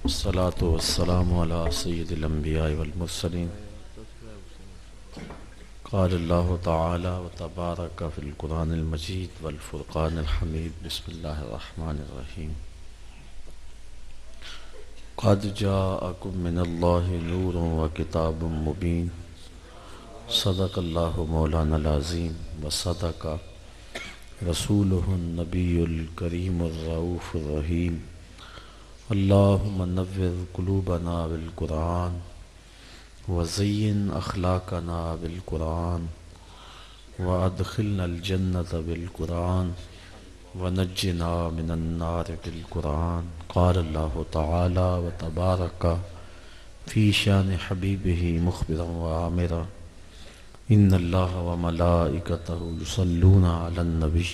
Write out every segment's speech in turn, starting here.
الصلاة والسلام على سيد الأنبياء والمرسلين. قال الله تعالى وتبارك في القرآن المجيد والفرقان الحميد. بسم الله الرحمن الرحيم. قد جاءكم من الله نور وكتاب مبين. صدق الله مولانا العظيم وصدق رسوله النبي الكريم الرؤوف الرحيم. اللهم نور قلوبنا بالقرآن وزين أخلاقنا بالقرآن وأدخلنا الجنة بالقرآن ونجنا من النار بالقرآن. قال الله تعالى وتبارك في شان حبيبه مخبرا وآمرا إن الله وملائكته يصلون على النبي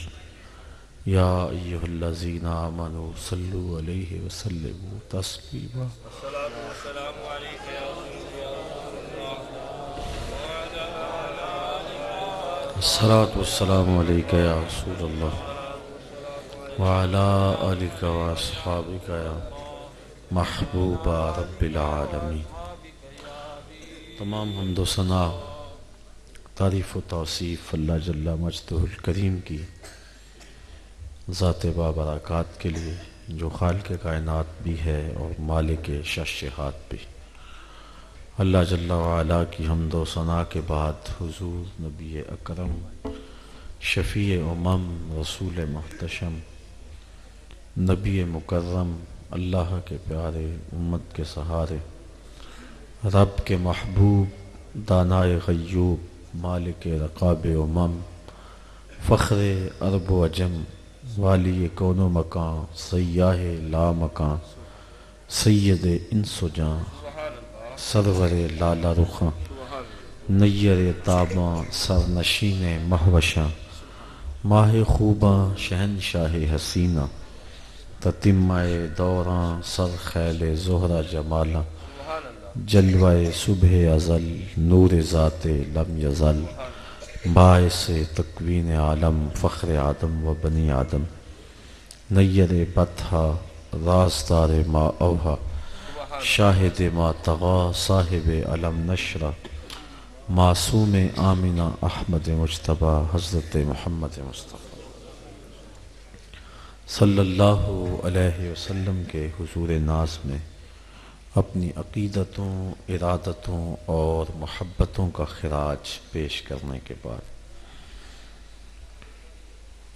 يا أيها الذين آمنوا صلوا عليه وسلموا تسليما. والسلام عليك يا رسول الله وعلى الصلاة والسلام عليك يا رسول الله وعلى آلك وأصحابك يا محبوب رب العالمین. تمام حمد و ثنا تعریف و توصیف اللہ جل مجدہ الکریم کی ذات بابرکات کے لیے جو خالق کائنات بھی ہے اور مالک ششہات بھی. اللہ جل وعلا کی حمد و ثنا کے بعد حضور نبی اکرم شفیع امم رسول محتشم نبی مکرم اللہ کے پیارے امت کے سہارے رب کے محبوب دانائے غیوب مالک رقاب امم فخر عرب و عجم والی کون و مکان سیاہ لا مکان سید انس و جان سرور لالا رخاں نیر تاباں سرنشین مہوشاں ماہ خوباں شہنشاہ حسینہ تتمہ دوراں سر خیل زہرہ جمالاں جلوہ صبح ازل نور ذات لم یزل باعث تکوین عالم فخر آدم و بنی آدم نیر بطحا رازدار ما اوہا شاہد ما طغا صاحب علم نشرہ معصوم آمنہ احمد مجتبی حضرت محمد مصطفیٰ صلی اللہ علیہ وسلم کے حضور ناز میں اپنی عقیدتوں ارادتوں اور محبتوں کا خراج پیش کرنے کے بعد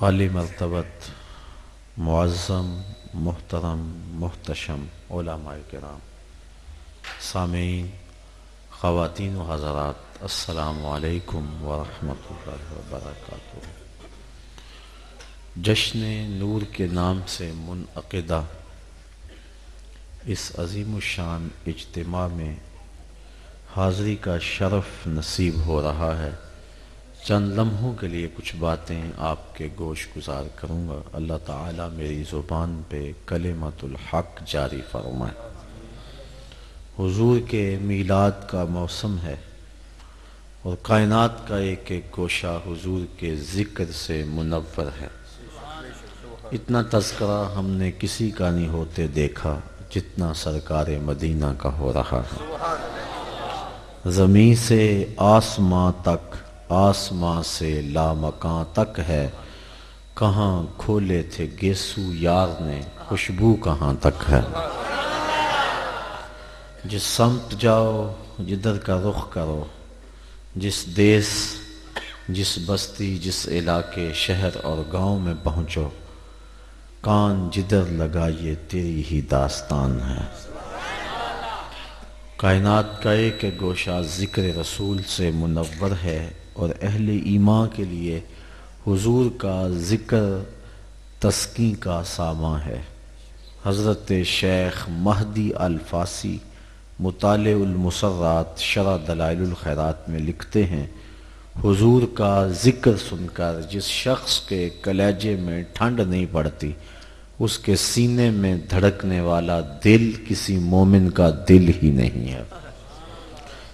عالی مرتبت معظم محترم محتشم علماء کرام سامعین خواتین و حضرات السلام علیکم ورحمۃ اللہ وبرکاتہ. جشن نور کے نام سے منعقدہ اس عظیم الشان اجتماع میں حاضری کا شرف نصیب ہو رہا ہے. چند لمحوں کے لیے کچھ باتیں آپ کے گوش گزار کروں گا. اللہ تعالیٰ میری زبان پہ کلمۃ الحق جاری فرمائے. حضور کے میلاد کا موسم ہے اور کائنات کا ایک ایک گوشہ حضور کے ذکر سے منور ہے. اتنا تذکرہ ہم نے کسی کا نہیں ہوتے دیکھا جتنا سرکار مدینہ کا ہو رہا ہے. زمین سے آسماں تک آسماں سے لامکاں تک ہے. کہاں کھولے تھے گیسو یار نے خوشبو کہاں تک ہے. جس سمت جاؤ جدھر کا رخ کرو جس دیس جس بستی جس علاقے شہر اور گاؤں میں پہنچو کان جدھر لگائیے تیری ہی داستان ہے. کائنات کا ایک گوشہ ذکر رسول سے منور ہے اور اہل ایمان کے لیے حضور کا ذکر تسکین کا سامان ہے. حضرت شیخ مہدی الفاسی مطالع المسرات شرح دلائل الخیرات میں لکھتے ہیں حضور کا ذکر سن کر جس شخص کے کلیجے میں ٹھنڈ نہیں پڑتی اس کے سینے میں دھڑکنے والا دل کسی مومن کا دل ہی نہیں ہے.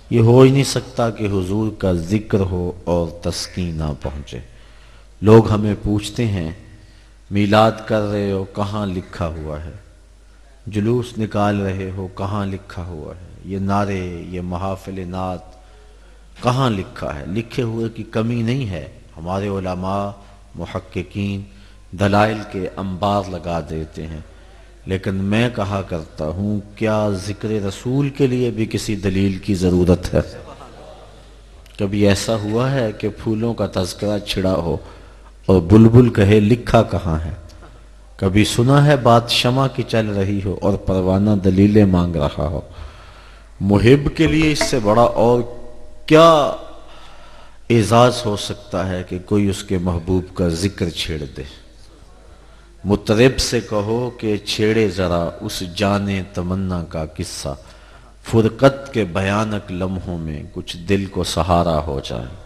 یہ ہو ہی نہیں سکتا کہ حضور کا ذکر ہو اور تسکین نہ پہنچے. لوگ ہمیں پوچھتے ہیں میلاد کر رہے ہو کہاں لکھا ہوا ہے. جلوس نکال رہے ہو کہاں لکھا ہوا ہے؟ یہ نعرے، یہ محافل نعت کہاں لکھا ہے؟ لکھے ہوئے کی کمی نہیں ہے، ہمارے علماء محققین دلائل کے انبار لگا دیتے ہیں، لیکن میں کہا کرتا ہوں کیا ذکر رسول کے لیے بھی کسی دلیل کی ضرورت ہے؟ کبھی ایسا ہوا ہے کہ پھولوں کا تذکرہ چھڑا ہو اور بلبل کہے لکھا کہاں ہے؟ کبھی سنا ہے بات شمع کی چل رہی ہو اور پروانہ دلیلیں مانگ رہا ہو؟ محب کے لیے اس سے بڑا اور کیا اعزاز ہو سکتا ہے کہ کوئی اس کے محبوب کا ذکر چھیڑ دے؟ مطرب سے کہو کہ چھیڑے ذرا اس جانے تمنا کا قصہ، فرقت کے بھیانک لمحوں میں کچھ دل کو سہارا ہو جائے۔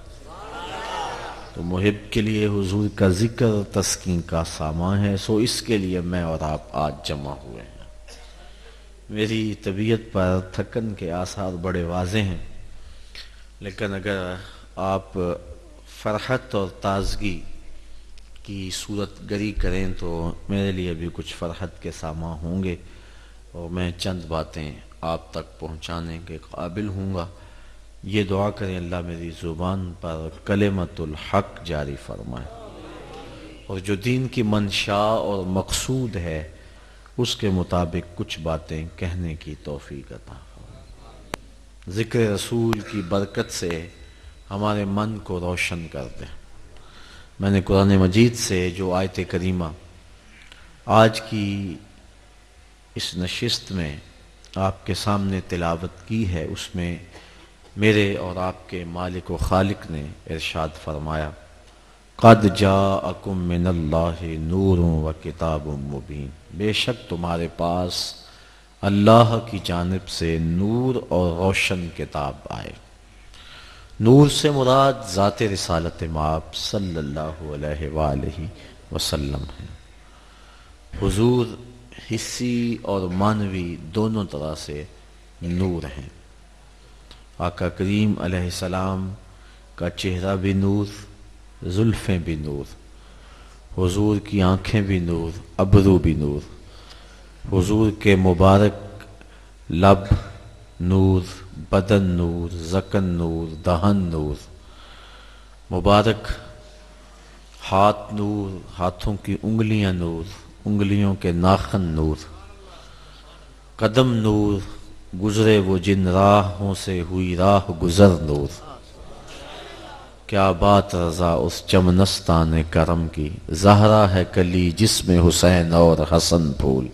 تو محب کے لیے حضور کا ذکر تسکین کا سامان ہے، سو اس کے لیے میں اور آپ آج جمع ہوئے ہیں۔ میری طبیعت پر تھکن کے آثار بڑے واضح ہیں، لیکن اگر آپ فرحت اور تازگی کی صورت گری کریں تو میرے لیے بھی کچھ فرحت کے سامان ہوں گے اور میں چند باتیں آپ تک پہنچانے کے قابل ہوں گا۔ یہ دعا کریں اللہ میری زبان پر کلمت الحق جاری فرمائے اور جو دین کی منشا اور مقصود ہے اس کے مطابق کچھ باتیں کہنے کی توفیق عطا فرمائے۔ ذکر رسول کی برکت سے ہمارے من کو روشن کر دے۔ میں نے قرآن مجید سے جو آیت کریمہ آج کی اس نشست میں آپ کے سامنے تلاوت کی ہے، اس میں میرے اور آپ کے مالک و خالق نے ارشاد فرمایا قَدْ جَاءَكُم مِّنَ اللَّهِ نُورٌ وَكِتَابٌ مُّبِينٌ، بے شک تمہارے پاس اللہ کی جانب سے نور اور روشن کتاب آئے۔ نور سے مراد ذات رسالت مآب صلی اللہ علیہ وآلہ وسلم ہے۔ حضور حسی اور معنوی دونوں طرح سے نور ہیں۔ آقا کریم علیہ السلام کا چہرہ بھی نور، زلفیں بھی نور، حضور کی آنکھیں بھی نور، ابرو بھی نور، حضور کے مبارک لب نور، بدن نور، ذقن نور، دہن نور، مبارک ہاتھ نور، ہاتھوں کی انگلیاں نور، انگلیوں کے ناخن نور، قدم نور، گزرے وہ جن راہوں سے ہوئی راہ گزر نور۔ کیا بات رضا اس چمنستان کرم کی، زہرا ہے کلی جس میں حسین اور حسن پھول۔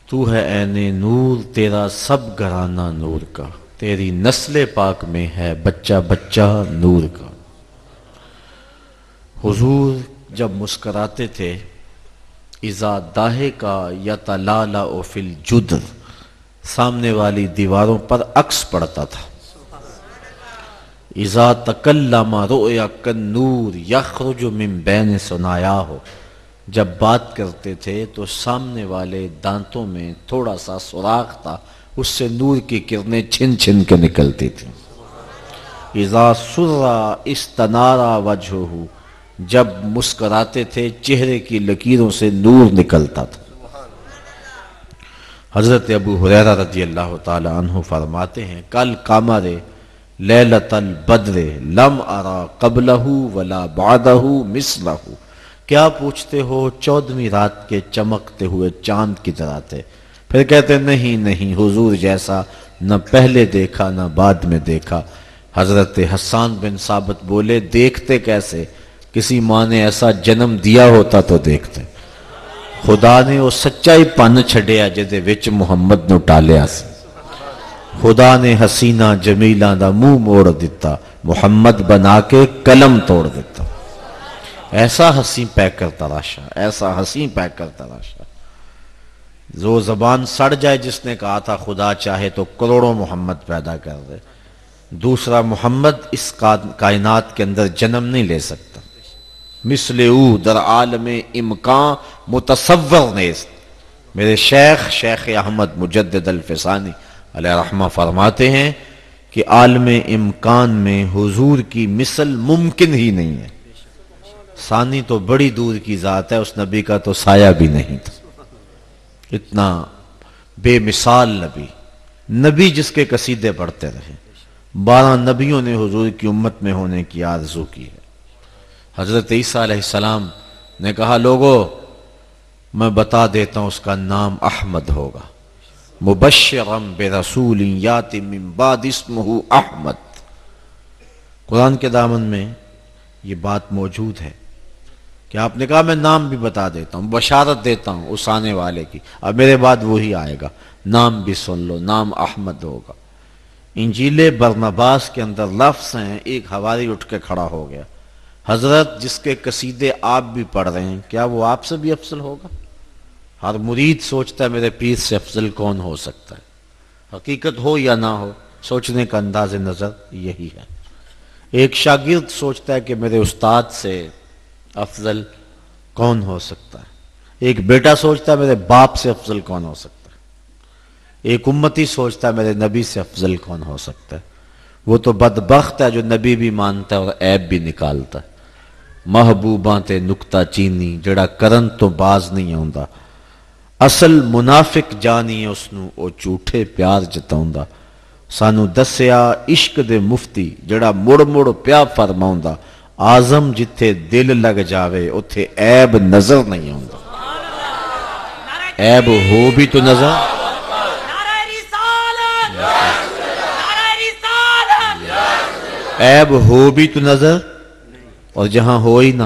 تو ہے عین نور تیرا سب گھرانہ نور کا، تیری نسل پاک میں ہے بچہ بچہ نور کا۔ حضور جب مسکراتے تھے اذا ضاحکا یتلالأ فی الجدر، سامنے والی دیواروں پر عکس پڑتا تھا۔ اذا تکلم رؤیا کالنور یخرج من بین ثنایاہ، جب بات کرتے تھے تو سامنے والے دانتوں میں تھوڑا سا سوراخ تھا، اس سے نور کی کرنیں چھن چھن کے نکلتی تھیں۔ اذا سر استنار وجہہ، جب مسکراتے تھے چہرے کی لکیروں سے نور نکلتا تھا۔ حضرت ابو ہریرہ رضی اللہ تعالی عنہ فرماتے ہیں کل قمر لیلۃ البدر لم ارا قبلہ ولا بعدہ مثلہ، کیا پوچھتے ہو 14ویں رات کے چمکتے ہوئے چاند کی طرح تھے۔ پھر کہتے نہیں نہیں، حضور جیسا نہ پہلے دیکھا نہ بعد میں دیکھا۔ حضرت حسان بن ثابت بولے دیکھتے کیسے؟ کسی ماں نے ایسا جنم دیا ہوتا تو دیکھتے۔ خدا نے وہ سچائی پن چھڑیا جدے وچ محمد نو ٹالیا سی۔ خدا نے حسینہ جمیلہ دا منہ موڑ دیتا، محمد بنا کے قلم توڑ دیتا۔ ایسا حسین پیک کر تراشا، ایسا حسین پیک کر تراشا، جو زبان سڑ جائے جس نے کہا تھا خدا چاہے تو کروڑوں محمد پیدا کر دے، دوسرا محمد اس کائنات کے اندر جنم نہیں لے سکتا۔ مثل او در عالم امکان متصور نیست۔ میرے شیخ احمد مجدد الفسانی علیہ رحمہ فرماتے ہیں کہ عالم امکان میں حضور کی مثل ممکن ہی نہیں ہے۔ ثانی تو بڑی دور کی ذات ہے، اس نبی کا تو سایہ بھی نہیں تھا۔ اتنا بے مثال نبی، نبی جس کے قصیدے پڑھتے رہے، 12 نبیوں نے حضور کی امت میں ہونے کی آرزو کی ہے۔ حضرت عیسیٰ علیہ السلام نے کہا لوگو میں بتا دیتا ہوں اس کا نام احمد ہوگا، مبشرم برسول یاتی من بعد اسمہ احمد۔ قرآن کے دامن میں یہ بات موجود ہے کہ آپ نے کہا میں نام بھی بتا دیتا ہوں، بشارت دیتا ہوں اس آنے والے کی، اب میرے بعد وہی آئے گا، نام بھی سن لو، نام احمد ہوگا۔ انجیل برنباس کے اندر لفظ ہیں، ایک حواری اٹھ کے کھڑا ہو گیا، حضرت جس کے قصیدے آپ بھی پڑھ رہے ہیں کیا وہ آپ سے بھی افضل ہوگا؟ ہر مرید سوچتا ہے میرے پیر سے افضل کون ہو سکتا ہے، حقیقت ہو یا نہ ہو، سوچنے کا انداز نظر یہی ہے۔ ایک شاگرد سوچتا ہے کہ میرے استاد سے افضل کون ہو سکتا ہے، ایک بیٹا سوچتا ہے میرے باپ سے افضل کون ہو سکتا ہے، ایک امتی سوچتا ہے میرے نبی سے افضل کون ہو سکتا ہے۔ وہ تو بدبخت ہے جو نبی بھی مانتا ہے اور عیب بھی نکالتا ہے۔ محبوباں تے نکتہ چینی جڑا کرن تو باز نہیں آوندا، اصل منافق جانی اس نو او جھوٹے پیار جتاوندا۔ سانو دسیا عشق دے مفتی جڑا مڑ مڑ پیا فرماوندا، آزم جتھے دل لگ جاوے اتھے عیب نظر نہیں آوندا۔ عیب ہو بھی تو نظر، عیب ہو بھی تو نظر، اور جہاں ہو ہی نہ،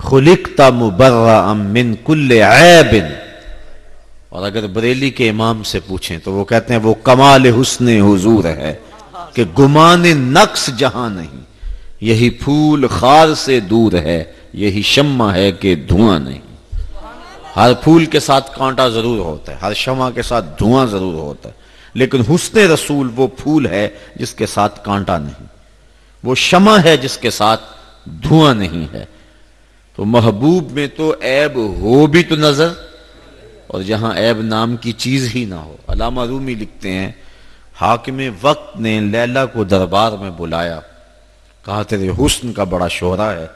خلقت مبرأ من کل عیب۔ اور اگر بریلی کے امام سے پوچھیں تو وہ کہتے ہیں وہ کمال حسن حضور ہے کہ گمان نقص جہاں نہیں، یہی پھول خار سے دور ہے، یہی شمع ہے کہ دھواں نہیں۔ ہر پھول کے ساتھ کانٹا ضرور ہوتا ہے، ہر شمع کے ساتھ دھواں ضرور ہوتا ہے، لیکن حسن رسول وہ پھول ہے جس کے ساتھ کانٹا نہیں، وہ شمع ہے جس کے ساتھ دھواں نہیں ہے۔ تو محبوب میں تو عیب ہو بھی تو نظر، اور جہاں عیب نام کی چیز ہی نہ ہو۔ علامہ رومی لکھتے ہیں حاکم وقت نے لیلا کو دربار میں بلایا، کہا تیرے حسن کا بڑا شہرا ہے،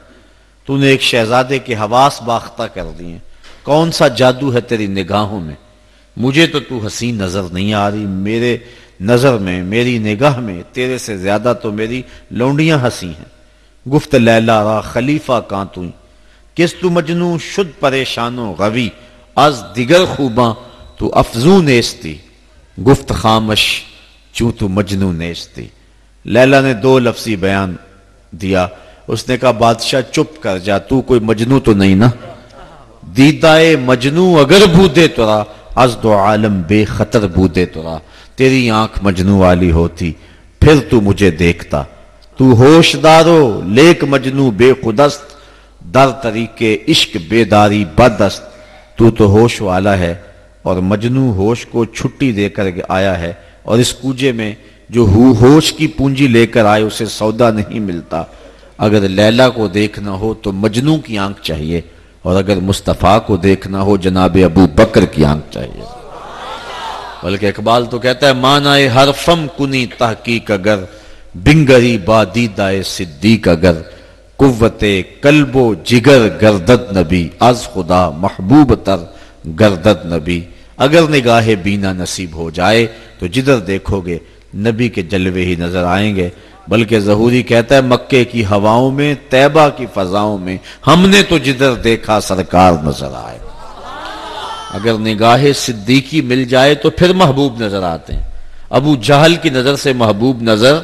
تو نے ایک شہزادے کے حواس باختہ کر دیے، کون سا جادو ہے تیری نگاہوں میں؟ مجھے تو حسین نظر نہیں آ رہی، میرے نظر میں میری نگاہ میں تیرے سے زیادہ تو میری لونڈیاں ہنسی ہیں۔ گفت لیلا را خلیفہ کاں تو کس تو مجنوں شد پریشان و غوی، از دیگر خوباں تو افزون نیستی، گفت خامش چوں تو مجنوں نیستی۔ لیلا نے 2 لفظی بیان دیا، اس نے کہا بادشاہ چپ کر جا، تو کوئی مجنوں تو نہیں نا، دیدائے مجنوں اگر بودے ترا، از دو عالم بے خطر بودے ترا، تیری آنکھ مجنوں والی ہوتی پھر تو مجھے دیکھتا، تو ہوش دارو لیک مجنوں بے خودست، در طریقے عشق بیداری بدست۔ تو ہوش والا ہے اور مجنوں ہوش کو چھٹی دے کر آیا ہے، اور اس کوجے میں جو ہوش کی پونجی لے کر آئے اسے سودا نہیں ملتا۔ اگر لیلا کو دیکھنا ہو تو مجنوں کی آنکھ چاہیے، اور اگر مصطفیٰ کو دیکھنا ہو جناب ابو بکر کی آنکھ چاہیے۔ بلکہ اقبال تو کہتا ہے معنی حرفم کنی تحقیق اگر، بنگری با دیدائے صدیق اگر، قوت قلب و جگر گردد نبی، از خدا محبوب تر گردد نبی۔ اگر نگاہ بینا نصیب ہو جائے تو جدھر دیکھو گے نبی کے جلوے ہی نظر آئیں گے۔ بلکہ ظہوری کہتا ہے مکے کی ہواؤں میں، طیبہ کی فضاؤں میں، ہم نے تو جدھر دیکھا سرکار نظر آئے۔ اگر نگاہ صدیقی مل جائے تو پھر محبوب نظر آتے ہیں۔ ابو جہل کی نظر سے محبوب نظر،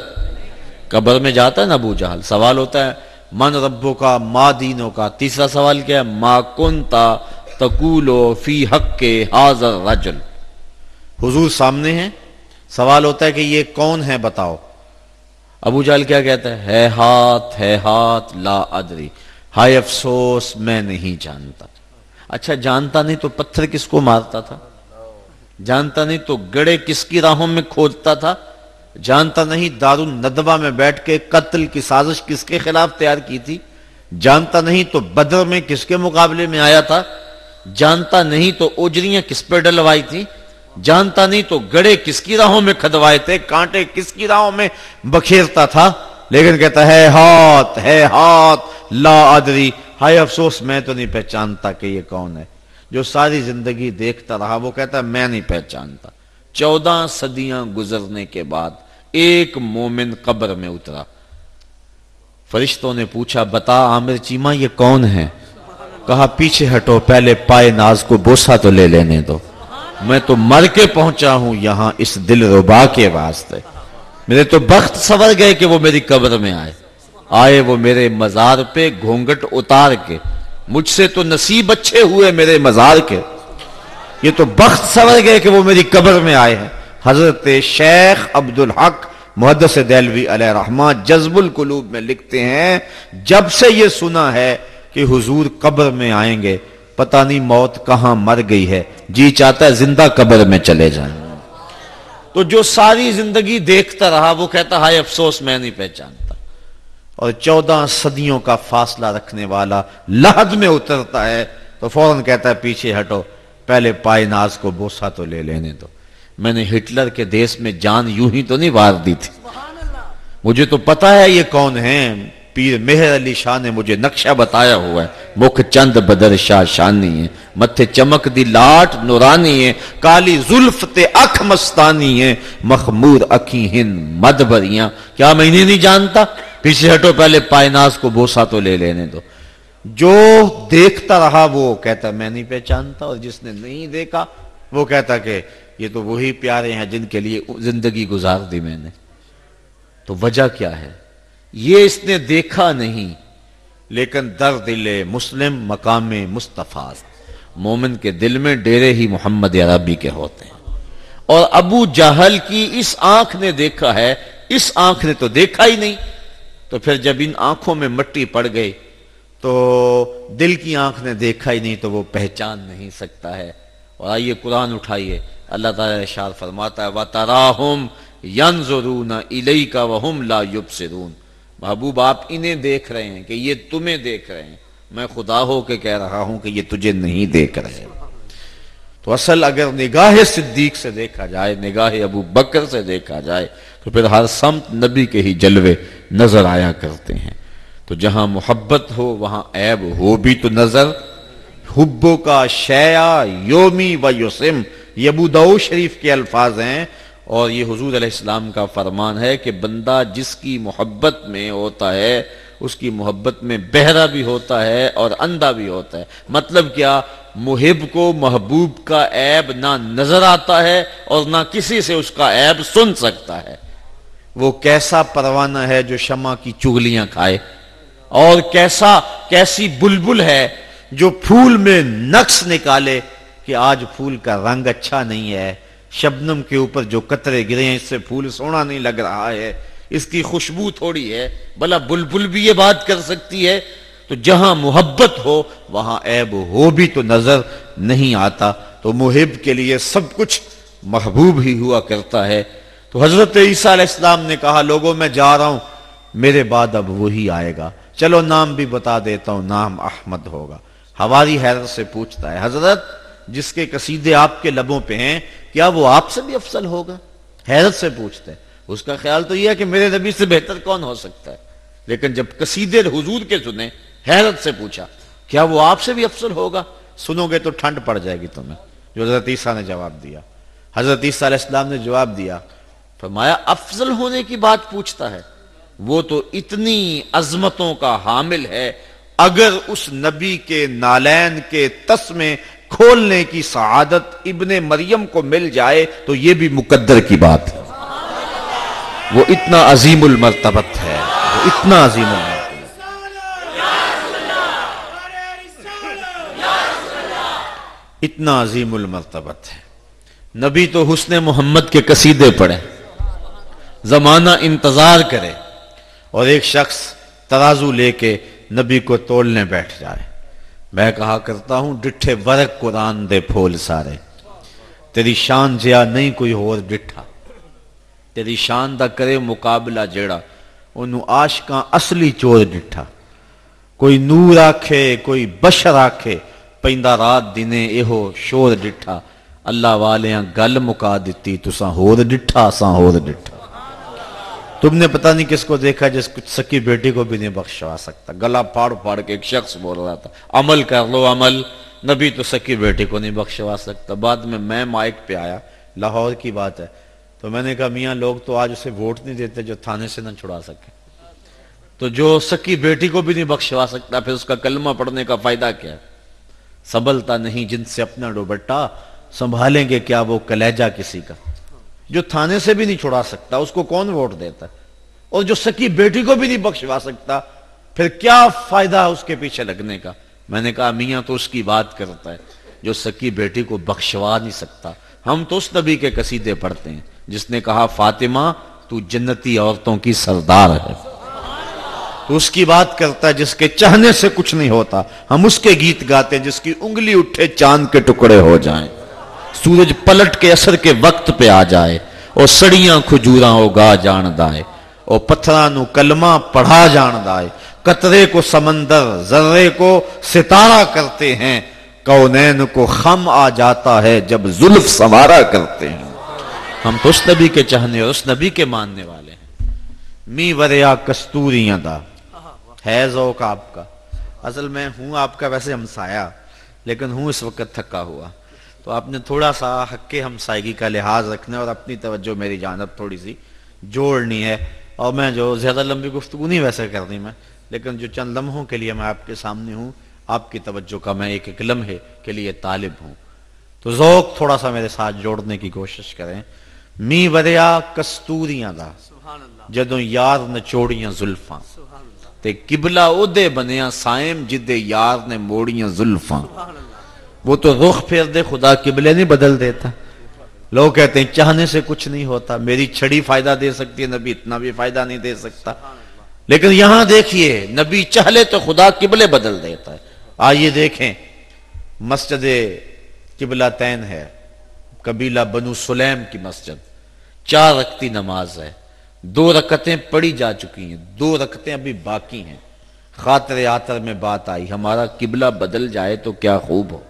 قبر میں جاتا ہے نا ابو جہل، سوال ہوتا ہے من ربو کا، ما دینوں کا، تیسرا سوال کیا ہے ما کنتا تقولو فی حق حاضر رجل۔ حضور سامنے ہیں، سوال ہوتا ہے کہ یہ کون ہے بتاؤ۔ ابو جہل کیا کہتا ہے ہاتھ لا ادری، ہائے افسوس میں نہیں جانتا۔ اچھا جانتا نہیں تو پتھر کس کو مارتا تھا؟ جانتا نہیں تو گڑے کس کی راہوں میں کھودتا تھا؟ جانتا نہیں دارالندوہ میں بیٹھ کے قتل کی سازش کس کے خلاف تیار کی تھی؟ جانتا نہیں تو بدر میں کس کے مقابلے میں آیا تھا؟ جانتا نہیں تو اوجریاں کس پہ ڈلوائی تھی؟ جانتا نہیں تو گڑے کس کی راہوں میں کھدوائے تھے، کانٹے کس کی راہوں میں بکھیرتا تھا؟ لیکن کہتا ہے ہاتھ لا ادری، ہائے افسوس میں تو نہیں پہچانتا کہ یہ کون ہے۔ جو ساری زندگی دیکھتا رہا وہ کہتا ہے میں نہیں پہچانتا۔ 14 صدیاں گزرنے کے بعد ایک مومن قبر میں اترا۔ فرشتوں نے پوچھا بتا عامر چیمہ یہ کون ہے؟ کہا پیچھے ہٹو، پہلے پائے ناز کو بوسہ تو لے لینے دو، میں تو مر کے پہنچا ہوں یہاں اس دل ربا کے واسطے۔ میرے تو بخت سور گئے کہ وہ میری قبر میں آئے وہ میرے مزار پہ گھونگٹ اتار کے، مجھ سے تو نصیب اچھے ہوئے میرے مزار کے، یہ تو بخت سور گئے کہ وہ میری قبر میں آئے ہیں۔ حضرت شیخ عبدالحق محدث دہلوی علیہ رحمہ جذب القلوب میں لکھتے ہیں جب سے یہ سنا ہے کہ حضور قبر میں آئیں گے پتہ نہیں موت کہاں مر گئی ہے، جی چاہتا ہے زندہ قبر میں چلے جائیں۔ تو جو ساری زندگی دیکھتا رہا وہ کہتا ہائے افسوس میں نہیں پہچانتا، اور 14 صدیوں کا فاصلہ رکھنے والا لحد میں اترتا ہے تو فوراً کہتا ہے پیچھے ہٹو، پہلے پائے ناز کو بوسہ تو لے لینے دو۔ میں نے ہٹلر کے دیس میں جان یوں ہی تو نہیں وار دی تھی، مجھے تو پتا ہے یہ کون ہیں۔ پیر مہر علی شاہ نے مجھے نقشہ بتایا ہوا ہے، مکھ چند بدر شاہ شانی ہے، متھے چمک دی لاٹ نورانی ہے، کالی زلف تے اکھ مستانی ہے، مخمور اکھی ہند مد بریاں۔ کیا میں انہیں نہیں جانتا؟ پیچھے ہٹو، پہلے پائے ناز کو بوسہ تو لے لینے دو۔ جو دیکھتا رہا وہ کہتا میں نہیں پہچانتا، اور جس نے نہیں دیکھا وہ کہتا کہ یہ تو وہی پیارے ہیں جن کے لیے زندگی گزار دی میں نے۔ تو وجہ کیا ہے؟ یہ اس نے دیکھا نہیں، لیکن در دل مسلم مقام مصطفیٰ، مومن کے دل میں ڈیرے ہی محمد عربی کے ہوتے ہیں۔ اور ابو جہل کی اس آنکھ نے دیکھا ہے، اس آنکھ نے تو دیکھا ہی نہیں، تو پھر جب ان آنکھوں میں مٹی پڑ گئی تو دل کی آنکھ نے دیکھا ہی نہیں تو وہ پہچان نہیں سکتا ہے۔ اور آئیے قرآن اٹھائیے، اللہ تعالیٰ ارشاد فرماتا ہے وَتَرَاهُمْ يَنْظُرُونَ إِلَيْكَ وَهُمْ لَا يُبْصِرُونَ۔ محبوب آپ انہیں دیکھ رہے ہیں کہ یہ تمہیں دیکھ رہے ہیں، میں خدا ہو کے کہہ رہا ہوں کہ یہ تجھے نہیں دیکھ رہے۔ تو اصل اگر نگاہ صدیق سے دیکھا جائے، نگاہ ابو بکر سے دیکھا جائے تو پھر ہر سمت نبی کے ہی جلوے نظر آیا کرتے ہیں۔ تو جہاں محبت ہو وہاں عیب ہو بھی تو نظر، حبو کا شیعہ یومی و یسم، یہ ابو داؤد شریف کے الفاظ ہیں، اور یہ حضور علیہ السلام کا فرمان ہے کہ بندہ جس کی محبت میں ہوتا ہے اس کی محبت میں بہرا بھی ہوتا ہے اور اندھا بھی ہوتا ہے۔ مطلب کیا؟ محب کو محبوب کا عیب نہ نظر آتا ہے اور نہ کسی سے اس کا عیب سن سکتا ہے۔ وہ کیسا پروانہ ہے جو شمع کی چغلیاں کھائے، اور کیسی بلبل ہے جو پھول میں نقص نکالے کہ آج پھول کا رنگ اچھا نہیں ہے، شبنم کے اوپر جو قطرے گرے ہیں اس سے پھول سونا نہیں لگ رہا ہے، اس کی خوشبو تھوڑی ہے، بھلا بلبل بھی یہ بات کر سکتی ہے؟ تو جہاں محبت ہو وہاں عیب ہو بھی تو نظر نہیں آتا۔ تو محب کے لیے سب کچھ محبوب ہی ہوا کرتا ہے۔ تو حضرت عیسیٰ علیہ السلام نے کہا لوگوں میں جا رہا ہوں، میرے بعد اب وہی آئے گا، چلو نام بھی بتا دیتا ہوں، نام احمد ہوگا۔ حواری حیرت سے پوچھتا ہے حضرت جس کے قصیدے آپ کے لبوں پہ ہیں کیا وہ آپ سے بھی افضل ہوگا؟ حیرت سے پوچھتے ہیں، اس کا خیال تو یہ ہے کہ میرے نبی سے بہتر کون ہو سکتا ہے، لیکن جب قصیدے حضور کے سنے حیرت سے پوچھا کیا وہ آپ سے بھی افضل ہوگا؟ سنو گے تو ٹھنڈ پڑ جائے گی تمہیں، جو حضرت عیسیٰ نے جواب دیا۔ حضرت عیسیٰ علیہ السلام نے جواب دیا، فرمایا افضل ہونے کی بات پوچھتا ہے، وہ تو اتنی عظمتوں کا حامل ہے، اگر اس نبی کے نالین کے تسمے کھولنے کی سعادت ابن مریم کو مل جائے تو یہ بھی مقدر کی بات ہے۔ وہ اتنا عظیم المرتبت ہے، وہ اتنا عظیم المرتبت، اتنا عظیم المرتبت ہے۔ نبی تو حسن محمد کے قصیدے پڑھے، زمانہ انتظار کرے، اور ایک شخص ترازو لے کے نبی کو تولنے بیٹھ جائے۔ میں کہا کرتا ہوں ڈٹھے ورق قرآن دے پھول سارے، تیری شان جیا نہیں کوئی اور ڈٹھا، تیری شان دا کرے مقابلہ جیڑا انہوں عاشقاں اصلی چور ڈٹھا۔ کوئی نور آکھے کوئی بشر آکھے، پیندہ رات دینے ایہو شور ڈٹھا، اللہ والیاں گل مکا دیتی تساں ہور ڈٹھا اساں ہور ڈٹھا۔ تم نے پتہ نہیں کس کو دیکھا جس کچھ سکی بیٹی کو بھی نہیں بخشوا سکتا۔ گلا پھاڑ پھاڑ کے ایک شخص بول رہا تھا عمل کر لو عمل، نبی تو سکی بیٹی کو نہیں بخشوا سکتا. بعد میں مائک پہ آیا، لاہور کی بات ہے، تو میں نے کہا میاں لوگ تو آج اسے ووٹ نہیں دیتے جو تھانے سے نہ چھڑا سکے، تو جو سکی بیٹی کو بھی نہیں بخشوا سکتا پھر اس کا کلمہ پڑھنے کا فائدہ کیا ہے؟ سنبھلتا نہیں جن سے اپنا دوپٹہ، سنبھالیں گے کیا وہ کلیجہ کسی کا. جو تھانے سے بھی نہیں چھڑا سکتا اس کو کون ووٹ دیتا ہے؟ اور جو سکی بیٹی کو بھی نہیں بخشوا سکتا پھر کیا فائدہ اس کے پیچھے لگنے کا؟ میں نے کہا میاں تو اس کی بات کرتا ہے جو سکی بیٹی کو بخشوا نہیں سکتا. ہم تو اس نبی کے قصیدے پڑھتے ہیں جس نے کہا فاطمہ تو جنتی عورتوں کی سردار ہے. تو اس کی بات کرتا ہے جس کے چاہنے سے کچھ نہیں ہوتا. ہم اس کے گیت گاتے ہیں جس کی انگلی اٹھے چاند کے ٹکڑے ہو جائیں، سورج پلٹ کے اثر کے وقت پہ آ جائے، اور سڑیاں کھجوراں ہو گا جان دائے، اور پتھراں نو کلمہ پڑھا جان دائے. قطرے کو سمندر، ذرے کو ستارہ کرتے ہیں، کونین کو خم آ جاتا ہے جب زلف سنوارا کرتے ہیں. ہم تو اس نبی کے چاہنے اور اس نبی کے ماننے والے ہیں. می وریا کستوریاں دا ہے ذوق آپ کا. اصل میں ہوں آپ کا ویسے ہمسایا، لیکن ہوں اس وقت تھکا ہوا، تو آپ نے تھوڑا سا حق ہمسائیگی کا لحاظ رکھنا اور اپنی توجہ میری جانب تھوڑی سی جوڑنی ہے. اور میں جو زیادہ لمبی گفتگو نہیں ویسے کرنی میں، لیکن جو چند لمحوں کے لیے میں آپ کے سامنے ہوں، آپ کی توجہ کا میں ایک لمحے کے لیے طالب ہوں، تو ذوق تھوڑا سا میرے ساتھ جوڑنے کی کوشش کریں. می وریا کستوریاں دا جدوں یار نچوڑیاں زلفاں، تے قبلہ اودے بنیا سائم جدے یار نے موڑیاں زلفاں. وہ تو رخ پھیر دے خدا قبلے نہیں بدل دیتا. لوگ کہتے ہیں چاہنے سے کچھ نہیں ہوتا، میری چھڑی فائدہ دے سکتی ہے، نبی اتنا بھی فائدہ نہیں دے سکتا. لیکن یہاں دیکھیے نبی چاہلے تو خدا قبلے بدل دیتا ہے. آئیے دیکھیں، مسجد قبلہ تین ہے، قبیلہ بنو سلیم کی مسجد، 4 رکعتی نماز ہے، 2 رکعتیں پڑھی جا چکی ہیں، 2 رکعتیں ابھی باقی ہیں. خاطر آتر میں بات آئی ہمارا قبلہ بدل جائے تو کیا خوب ہو.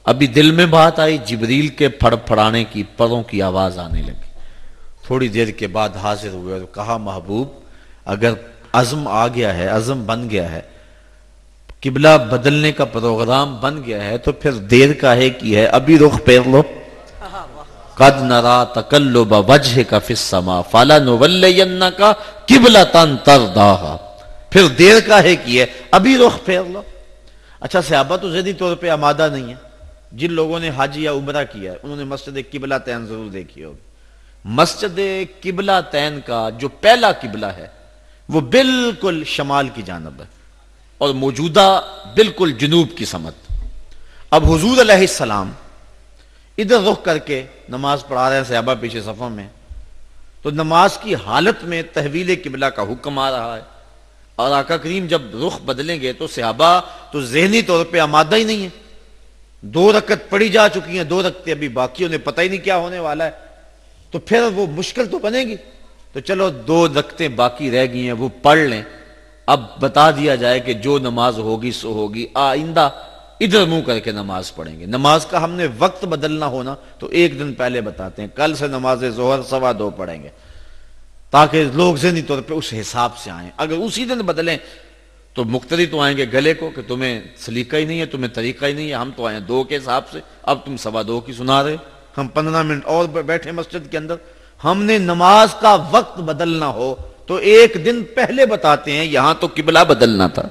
ابھی دل میں بات آئی، جبریل کے پھڑ پھڑانے کی، پروں کی آواز آنے لگی. تھوڑی دیر کے بعد حاضر ہوئے اور کہا محبوب اگر عزم آ گیا ہے، عزم بن گیا ہے، قبلہ بدلنے کا پروگرام بن گیا ہے، تو پھر دیر کاہے کی ہے، ابھی رخ پھیر لو. قد نرا تقلب وجهك في السماء فلنولينك قبلة ترضاها. پھر دیر کاہے کی ہے، ابھی رخ پھیر لو. اچھا صحابہ تو ذہنی طور پہ آمادہ نہیں ہے. جن لوگوں نے حج یا عمرہ کیا ہے انہوں نے مسجد قبلہ تین ضرور دیکھی ہوگی. مسجد قبلہ تین کا جو پہلا قبلہ ہے وہ بالکل شمال کی جانب ہے اور موجودہ بالکل جنوب کی سمت. اب حضور علیہ السلام ادھر رخ کر کے نماز پڑھا رہے ہیں، صحابہ پیچھے صفوں میں، تو نماز کی حالت میں تحویل قبلہ کا حکم آ رہا ہے. اور آقا کریم جب رخ بدلیں گے تو صحابہ تو ذہنی طور پہ آمادہ ہی نہیں ہے. 2 رکعت پڑھی جا چکی ہیں، 2 رکعتیں ابھی باقی، انہیں پتہ ہی نہیں کیا ہونے والا ہے، تو پھر وہ مشکل تو بنے گی. تو چلو 2 رکعتیں باقی رہ گئی ہیں وہ پڑھ لیں. اب بتا دیا جائے کہ جو نماز ہوگی سو ہوگی، آئندہ ادھر منہ کر کے نماز پڑھیں گے. نماز کا ہم نے وقت بدلنا ہونا تو 1 دن پہلے بتاتے ہیں، کل سے نماز ظہر 2:15 پڑھیں گے تاکہ لوگ ذہنی طور پہ اس حساب سے آئیں. اگر اسی دن بدلیں تو مقتدی تو آئیں گے گلے کو کہ تمہیں سلیقہ ہی نہیں ہے، تمہیں طریقہ ہی نہیں ہے، ہم تو آئے 2 کے حساب سے، اب تم 2:15 کی سنا رہے. ہم 15 منٹ اور بیٹھے مسجد کے اندر. ہم نے نماز کا وقت بدلنا ہو تو 1 دن پہلے بتاتے ہیں. یہاں تو قبلہ بدلنا تھا،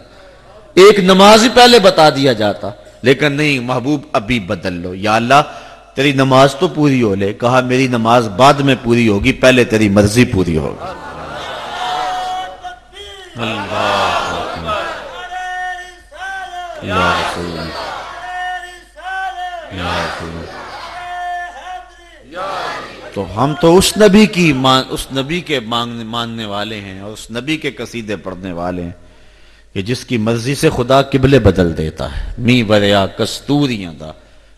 1 نماز ہی پہلے بتا دیا جاتا، لیکن نہیں، محبوب ابھی بدل لو. یا اللہ تیری نماز تو پوری ہو لے. کہا میری نماز بعد میں پوری ہوگی، پہلے تیری مرضی پوری ہوگی. تو ہم تو اس نبی کے ماننے والے ہیں اور اس نبی کے قصیدے پڑھنے والے ہیں کہ جس کی مرضی سے خدا قبلے بدل دیتا ہے. می وریا کستوریاں دا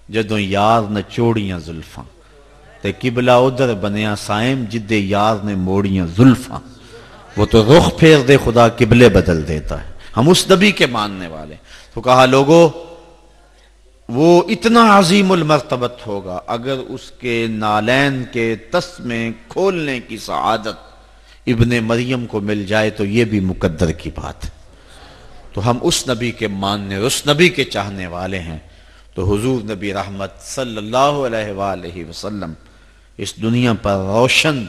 جدوں یار نچوڑیاں زلفاں، تے قبلہ ادھر بنیا سائم جدے یار نے موڑیاں زلفاں. وہ تو رخ پھیر دے خدا قبلے بدل دیتا ہے. ہم اس نبی کے ماننے والے. تو کہا لوگو وہ اتنا عظیم المرتبت ہوگا اگر اس کے نالین کے تسمے کھولنے کی سعادت ابن مریم کو مل جائے تو یہ بھی مقدر کی بات ہے. تو ہم اس نبی کے ماننے، اس نبی کے چاہنے والے ہیں. تو حضور نبی رحمت صلی اللہ علیہ وآلہ وسلم اس دنیا پر روشن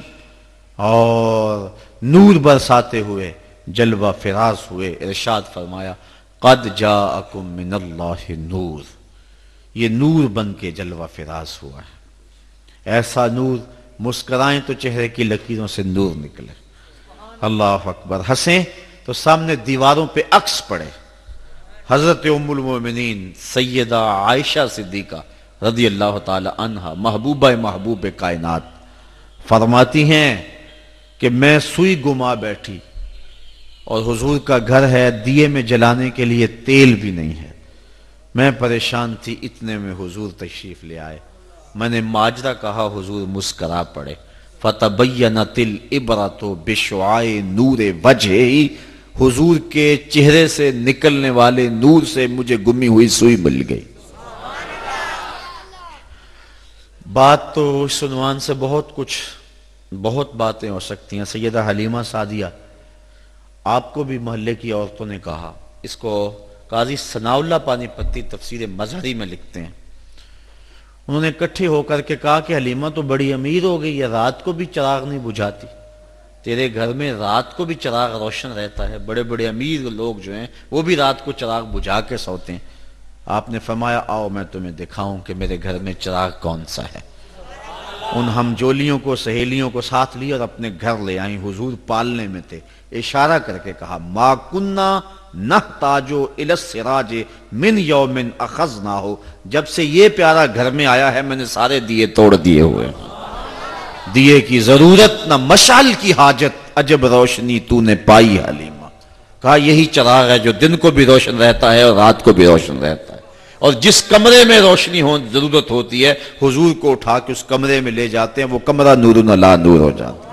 اور نور برساتے ہوئے جلوہ فراز ہوئے. ارشاد فرمایا قد جاءکم من اللہ نور، یہ نور بن کے جلوہ فراز ہوا ہے. ایسا نور مسکرائیں تو چہرے کی لکیروں سے نور نکلے. اللہ اکبر. ہنسیں تو سامنے دیواروں پہ عکس پڑے. حضرت ام المومنین سیدہ عائشہ صدیقہ رضی اللہ تعالی عنہا محبوبہ محبوب کائنات فرماتی ہیں کہ میں سوئی گما بیٹھی اور حضور کا گھر ہے، دیے میں جلانے کے لیے تیل بھی نہیں ہے. میں پریشان تھی، اتنے میں حضور تشریف لے آئے. میں نے ماجرا کہا، حضور مسکرا پڑے. فَتَبَيَّنَتِ الْعِبْرَةُ بِشُعَاعِ نُورِ وَجْهِهِ، حضور کے چہرے سے نکلنے والے نور سے مجھے گمی ہوئی سوئی مل گئی. بات تو اس عنوان سے بہت باتیں ہو سکتی ہیں. سیدہ حلیمہ سعدیہ، آپ کو بھی محلے کی عورتوں نے کہا. اس کو قاضی ثناء اللہ پانی پتی تفسیر مظہری میں لکھتے ہیں. انہوں نے اکٹھے ہو کر کے کہا کہ حلیمہ تو بڑی امیر ہو گئی ہے، رات کو بھی چراغ نہیں بجھاتی. تیرے گھر میں رات کو بھی چراغ روشن رہتا ہے، بڑے بڑے امیر لوگ جو ہیں وہ بھی رات کو چراغ بجھا کے سوتے ہیں. آپ نے فرمایا آؤ میں تمہیں دکھاؤں کہ میرے گھر میں چراغ کون سا ہے. ان ہم جولیوں کو، سہیلیوں کو ساتھ لی اور اپنے گھر لے آئیں. حضور پالنے میں تھے. اشارہ کر کے کہا ما کننا نحتاجو الی السراج من یوم اخذناہ، جب سے یہ پیارا گھر میں آیا ہے میں نے سارے دیے توڑ دیے ہوئے. دیے کی ضرورت نہ مشعل کی حاجت، عجب روشنی تو نے پائی حلیمہ. کہا یہی چراغ ہے جو دن کو بھی روشن رہتا ہے اور رات کو بھی روشن رہتا ہے. اور جس کمرے میں روشنی ضرورت ہوتی ہے حضور کو اٹھا کے اس کمرے میں لے جاتے ہیں، وہ کمرہ نور علی نور ہو جاتا ہے.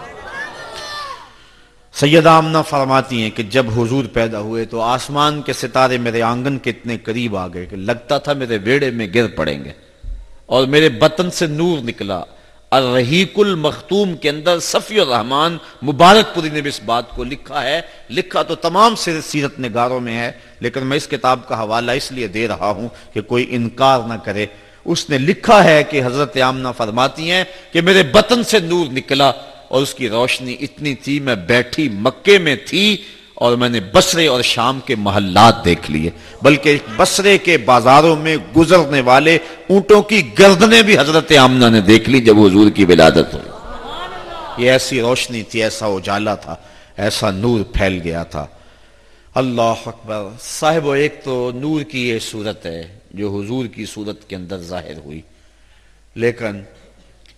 سیدہ آمنہ فرماتی ہیں کہ جب حضور پیدا ہوئے تو آسمان کے ستارے میرے آنگن کے اتنے قریب آ گئے کہ لگتا تھا میرے ویڑے میں گر پڑیں گے. اور میرے بطن سے نور نکلا. الرحیق المختوم کے اندر صفی الرحمن مبارک پوری نے بھی اس بات کو لکھا ہے. لکھا تو تمام سیرت نگاروں میں ہے، لیکن میں اس کتاب کا حوالہ اس لیے دے رہا ہوں کہ کوئی انکار نہ کرے. اس نے لکھا ہے کہ حضرت آمنہ فرماتی ہیں کہ میرے بطن سے نور نکلا اور اس کی روشنی اتنی تھی، میں بیٹھی مکے میں تھی اور میں نے بصرے اور شام کے محلات دیکھ لیے، بلکہ بصرے کے بازاروں میں گزرنے والے اونٹوں کی گردنیں بھی حضرت آمنہ نے دیکھ لی جب حضور کی ولادت ہوئی. یہ ایسی روشنی تھی، ایسا اجالا تھا، ایسا نور پھیل گیا تھا. اللہ اکبر. صاحب ایک تو نور کی یہ صورت ہے جو حضور کی صورت کے اندر ظاہر ہوئی، لیکن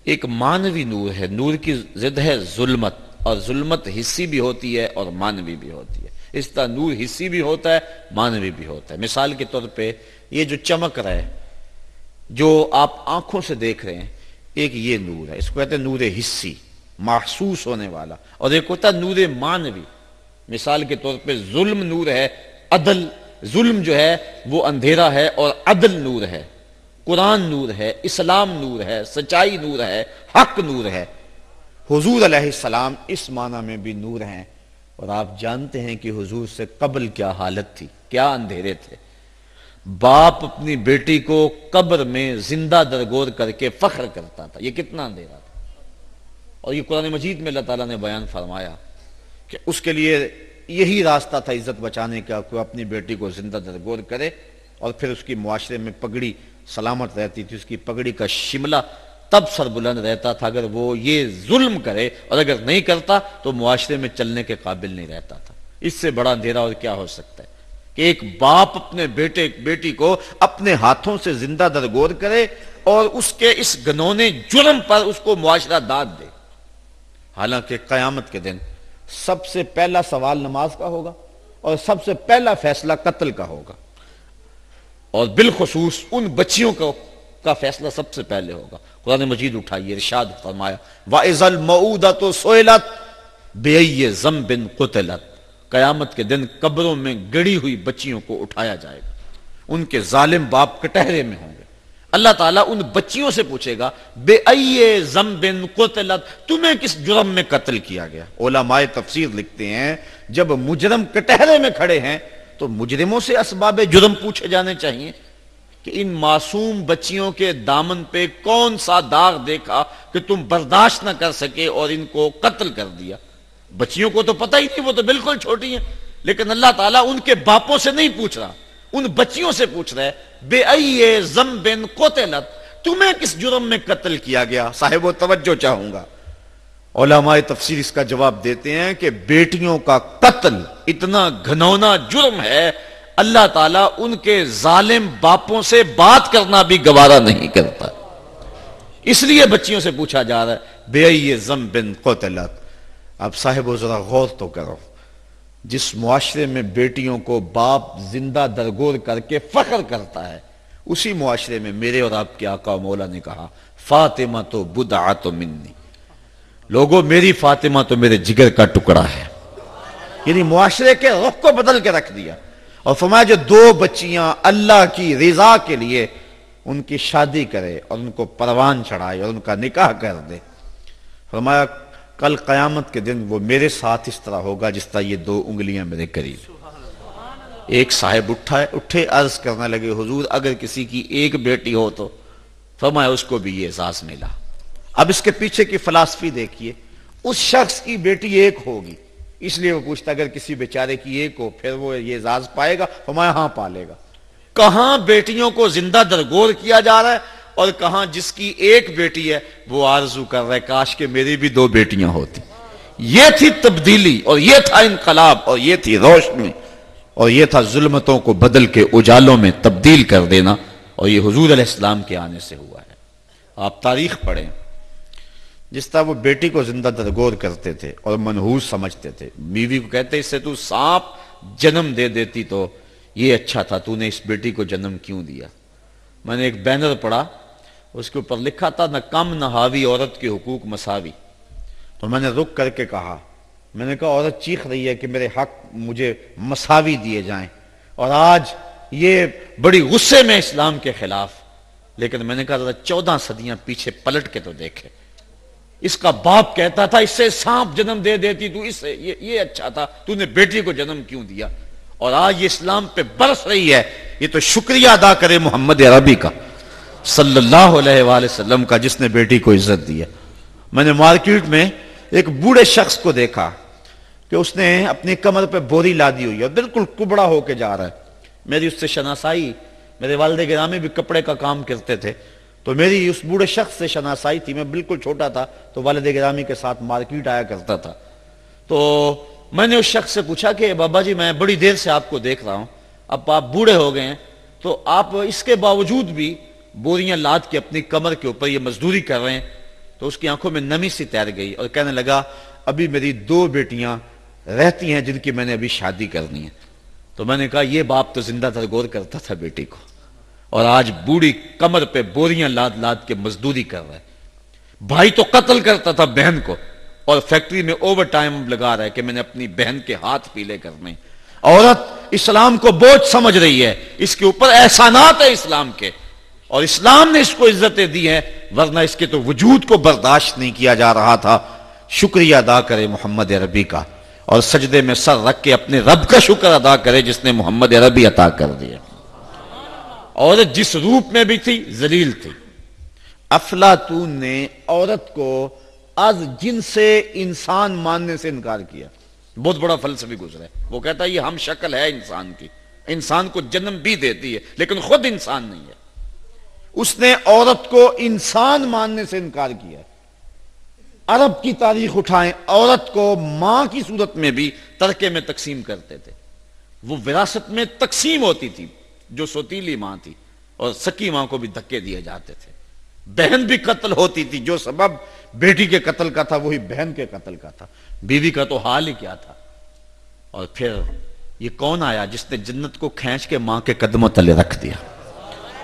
ایک مانوی نور ہے. نور کی ضد ہے ظلمت، اور ظلمت حصی بھی ہوتی ہے اور مانوی بھی ہوتی ہے. اس طرح نور حصی بھی ہوتا ہے، مانوی بھی ہوتا ہے. مثال کے طور پہ یہ جو چمک رہا ہے، جو آپ آنکھوں سے دیکھ رہے ہیں، ایک یہ نور ہے، اس کو کہتے ہیں نور حصی، محسوس ہونے والا. اور ایک ہوتا ہے نور مانوی. مثال کے طور پہ ظلم نور ہے، عدل. ظلم جو ہے وہ اندھیرا ہے اور عدل نور ہے. قرآن نور ہے، اسلام نور ہے، سچائی نور ہے، حق نور ہے. حضور علیہ السلام اس معنی میں بھی نور ہیں. اور آپ جانتے ہیں کہ حضور سے قبل کیا حالت تھی، کیا اندھیرے تھے. باپ اپنی بیٹی کو قبر میں زندہ درگور کر کے فخر کرتا تھا. یہ کتنا اندھیرا تھا. اور یہ قرآن مجید میں اللہ تعالیٰ نے بیان فرمایا کہ اس کے لیے یہی راستہ تھا عزت بچانے کا کہ اپنی بیٹی کو زندہ درگور کرے، اور پھر اس کی معاشرے میں پگڑی سلامت رہتی تھی. اس کی پگڑی کا شملہ تب سر بلند رہتا تھا اگر وہ یہ ظلم کرے، اور اگر نہیں کرتا تو معاشرے میں چلنے کے قابل نہیں رہتا تھا. اس سے بڑا اندھیرا اور کیا ہو سکتا ہے کہ ایک باپ اپنے بیٹی کو اپنے ہاتھوں سے زندہ درگور کرے اور اس کے اس گنونے جرم پر اس کو معاشرہ داد دے. حالانکہ قیامت کے دن سب سے پہلا سوال نماز کا ہوگا اور سب سے پہلا فیصلہ قتل کا ہوگا، اور بالخصوص ان بچیوں کا فیصلہ سب سے پہلے ہوگا. قرآن مجید اٹھائیے، ارشاد فرمایا وَإِذَا الْمَوْءُودَةُ سُئِلَتْ بِأَيِّ ذَنبٍ قُتِلَتْ. قیامت کے دن قبروں میں گڑی ہوئی بچیوں کو اٹھایا جائے گا. ان کے ظالم باپ کٹہرے میں ہوں گے. اللہ تعالیٰ ان بچیوں سے پوچھے گا بِأَيِّ ذَنبٍ قُتِلَتْ، تمہیں کس جرم میں قتل کیا گیا. علماء تفسیر لکھتے ہیں جب مجرم کٹہرے میں کھڑے ہیں تو مجرموں سے اسباب جرم پوچھے جانے چاہیے کہ ان معصوم بچیوں کے دامن پہ کون سا داغ دیکھا کہ تم برداشت نہ کر سکے اور ان کو قتل کر دیا. بچیوں کو تو پتہ ہی نہیں، وہ تو بالکل چھوٹی ہیں، لیکن اللہ تعالیٰ ان کے باپوں سے نہیں پوچھ رہا، ان بچیوں سے پوچھ رہا ہے بے ای ذنب قتلت، تمہیں کس جرم میں قتل کیا گیا. صاحب و توجہ چاہوں گا، علماء تفسیر اس کا جواب دیتے ہیں کہ بیٹیوں کا قتل اتنا گھنونا جرم ہے، اللہ تعالیٰ ان کے ظالم باپوں سے بات کرنا بھی گوارا نہیں کرتا، اس لیے بچیوں سے پوچھا جا رہا ہے بے ای ذنب قتلت. اب صاحب ذرا غور تو کرو، جس معاشرے میں بیٹیوں کو باپ زندہ درگور کر کے فخر کرتا ہے، اسی معاشرے میں میرے اور آپ کے آقا و مولا نے کہا فاطمہ تو بدعۃ منی، لوگوں میری فاطمہ تو میرے جگر کا ٹکڑا ہے. یعنی معاشرے کے رخ کو بدل کے رکھ دیا، اور فرمایا جو دو بچیاں اللہ کی رضا کے لیے ان کی شادی کرے اور ان کو پروان چڑھائے اور ان کا نکاح کر دے، فرمایا کل قیامت کے دن وہ میرے ساتھ اس طرح ہوگا جس طرح یہ دو انگلیاں میرے قریب. ایک صاحب اٹھے عرض کرنے لگے حضور اگر کسی کی ایک بیٹی ہو تو، فرمایا اس کو بھی یہ اعزاز ملا. اب اس کے پیچھے کی فلسفی دیکھیے، اس شخص کی بیٹی ایک ہوگی اس لیے وہ پوچھتا اگر کسی بیچارے کی ایک ہو پھر وہ یہ اعزاز پائے گا، فرمایا ہاں پالے گا. کہاں بیٹیوں کو زندہ درگور کیا جا رہا ہے، اور کہاں جس کی ایک بیٹی ہے وہ آرزو کر رہا ہے کاش کہ میری بھی دو بیٹیاں ہوتی. یہ تھی تبدیلی، اور یہ تھا انقلاب، اور یہ تھی روشنی، اور یہ تھا ظلمتوں کو بدل کے اجالوں میں تبدیل کر دینا، اور یہ حضور علیہ السلام کے آنے سے ہوا ہے. آپ تاریخ پڑھیں، جس طرح وہ بیٹی کو زندہ درگور کرتے تھے اور منحوس سمجھتے تھے، بیوی کو کہتے اس سے تو سانپ جنم دے دیتی تو یہ اچھا تھا، تو نے اس بیٹی کو جنم کیوں دیا. میں نے ایک بینر پڑھا، اس کے اوپر لکھا تھا نہ کم نہ حاوی عورت کے حقوق مساوی. تو میں نے رک کر کے کہا، میں نے کہا عورت چیخ رہی ہے کہ میرے حق مجھے مساوی دیے جائیں، اور آج یہ بڑی غصے میں اسلام کے خلاف. لیکن میں نے کہا ذرا 14 صدیاں پیچھے پلٹ کے تو دیکھے، اس کا باپ کہتا تھا اس سے سانپ جنم دے دیتی تو اس سے یہ اچھا تھا، تو نے بیٹی کو جنم کیوں دیا. اور آج یہ اسلام پہ برس رہی ہے. یہ تو شکریہ ادا کرے محمد عربی کا صلی اللہ علیہ وآلہ وسلم کا جس نے بیٹی کو عزت دی ہے. میں نے مارکیٹ میں ایک بوڑھے شخص کو دیکھا کہ اس نے اپنی کمر پہ بوری لادی ہوئی ہے اور بالکل کبڑا ہو کے جا رہا ہے. میری اس سے شناسائی، میرے والد گرامی بھی کپڑے کا کام کرتے تھے، تو میری اس بوڑھے شخص سے شناسائی تھی. میں بالکل چھوٹا تھا تو والد گرامی کے ساتھ مارکیٹ آیا کرتا تھا. تو میں نے اس شخص سے پوچھا کہ بابا جی میں بڑی دیر سے آپ کو دیکھ رہا ہوں، اب آپ بوڑھے ہو گئے ہیں تو آپ اس کے باوجود بھی بوریاں لاد کے اپنی کمر کے اوپر یہ مزدوری کر رہے ہیں. تو اس کی آنکھوں میں نمی سی تیر گئی اور کہنے لگا ابھی میری 2 بیٹیاں رہتی ہیں جن کی میں نے ابھی شادی کرنی ہے. تو میں نے کہا یہ باپ تو زندہ درگور کرتا تھا بیٹی کو، اور آج بوڑھی کمر پہ بوریاں لاد لاد کے مزدوری کر رہا ہے. بھائی تو قتل کرتا تھا بہن کو، اور فیکٹری میں اوور ٹائم لگا رہا ہے کہ میں نے اپنی بہن کے ہاتھ پیلے کرنے. عورت اسلام کو بوجھ سمجھ رہی ہے، اس کے اوپر احسانات ہیں اسلام کے، اور اسلام نے اس کو عزتیں دی ہیں، ورنہ اس کے تو وجود کو برداشت نہیں کیا جا رہا تھا. شکریہ ادا کرے محمد عربی کا، اور سجدے میں سر رکھ کے اپنے رب کا شکر ادا کرے جس نے محمد عربی عطا کر دیا. عورت جس روپ میں بھی تھی ذلیل تھی. افلاطون نے عورت کو از جن سے انسان ماننے سے انکار کیا. بہت بڑا فلسفی گزرا ہے. وہ کہتا ہے یہ ہم شکل ہے انسان کی، انسان کو جنم بھی دیتی ہے لیکن خود انسان نہیں ہے. اس نے عورت کو انسان ماننے سے انکار کیا. عرب کی تاریخ اٹھائیں، عورت کو ماں کی صورت میں بھی ترکے میں تقسیم کرتے تھے. وہ وراثت میں تقسیم ہوتی تھی، جو سوتیلی ماں تھی، اور سکی ماں کو بھی دھکے دیے جاتے تھے. بہن بھی قتل ہوتی تھی، جو سبب بیٹی کے قتل کا تھا وہی بہن کے قتل کا تھا. بیوی کا تو حال ہی کیا تھا. اور پھر یہ کون آیا جس نے جنت کو کھینچ کے ماں کے قدموں تلے رکھ دیا؟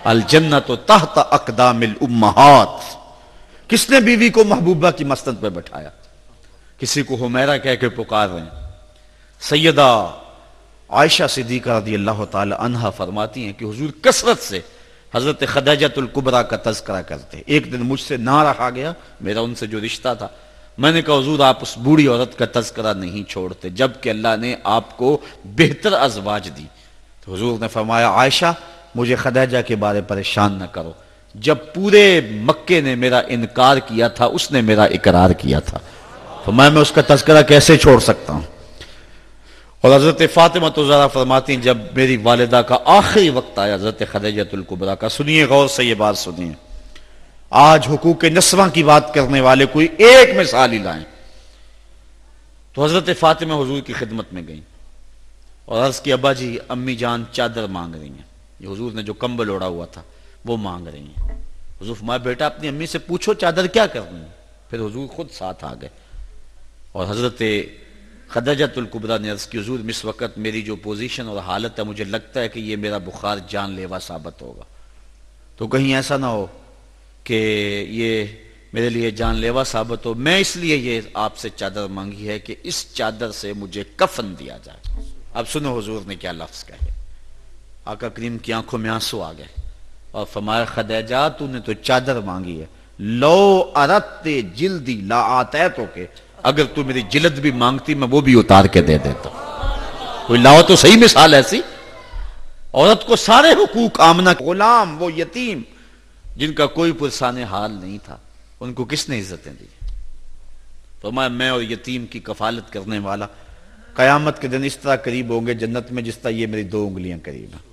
الجنت تحت اقدام الامہات. کس نے بیوی کو محبوبہ کی مسند پہ بٹھایا؟ کسی کو حمیرہ کہہ کے پکار رہے ہیں. سیدہ عائشہ صدیقہ رضی اللہ تعالی عنہا فرماتی ہیں کہ حضور کثرت سے حضرت خدیجۃ الکبریٰ کا تذکرہ کرتے. ایک دن مجھ سے نہ رہا گیا، میرا ان سے جو رشتہ تھا. میں نے کہا حضور آپ اس بوڑھی عورت کا تذکرہ نہیں چھوڑتے جبکہ اللہ نے آپ کو بہتر ازواج دی. تو حضور نے فرمایا عائشہ مجھے خدیجہ کے بارے پریشان نہ کرو، جب پورے مکے نے میرا انکار کیا تھا اس نے میرا اقرار کیا تھا، فرمایا میں اس کا تذکرہ کیسے چھوڑ سکتا ہوں۔ اور حضرت فاطمہ تو ذرا فرماتی ہیں جب میری والدہ کا آخری وقت آیا حضرت خدیجہ الکبریٰ کا، سنیے غور سے یہ بات سنیے، آج حقوق نسواں کی بات کرنے والے کوئی ایک مثال ہی لائیں۔ تو حضرت فاطمہ حضور کی خدمت میں گئیں اور عرض کی ابا جی امی جان چادر مانگ رہی ہیں، یہ حضور نے جو کمبل اوڑا ہوا تھا وہ مانگ رہی ہیں۔ حضور فرمایا بیٹا اپنی امی سے پوچھو چادر کیا کرنی ہے، پھر حضور خود ساتھ آ گئے اور حضرت خدیجہ الکبریٰ نے عرض کی حضور اس وقت میری جو پوزیشن اور حالت ہے مجھے لگتا ہے کہ یہ میرا بخار جان لیوا ثابت ہوگا، تو کہیں ایسا نہ ہو کہ یہ میرے لیے جان لیوا ثابت ہو، میں اس لیے یہ آپ سے چادر مانگی ہے کہ اس چادر سے مجھے کفن دیا جائے۔ اب سنو حضور نے کیا لفظ کہے، آقا کریم کی آنکھوں میں آنسو آ گئے اور فرمایا خدیجہ تو نے تو چادر مانگی ہے، لو اردت جلدی لا آتیتو کے، اگر تو میری جلد بھی مانگتی میں وہ بھی اتار کے دے دیتا۔ کوئی لاؤ تو صحیح مثال ایسی، عورت کو سارے حقوق آمنہ، غلام وہ یتیم جن کا کوئی پرسان حال نہیں تھا ان کو کس نے عزتیں دی؟ فرمایا میں اور یتیم کی کفالت کرنے والا قیامت کے دن اس طرح قریب ہوں گے جنت میں جس طرح یہ میری 2 انگلیاں قریب ہیں۔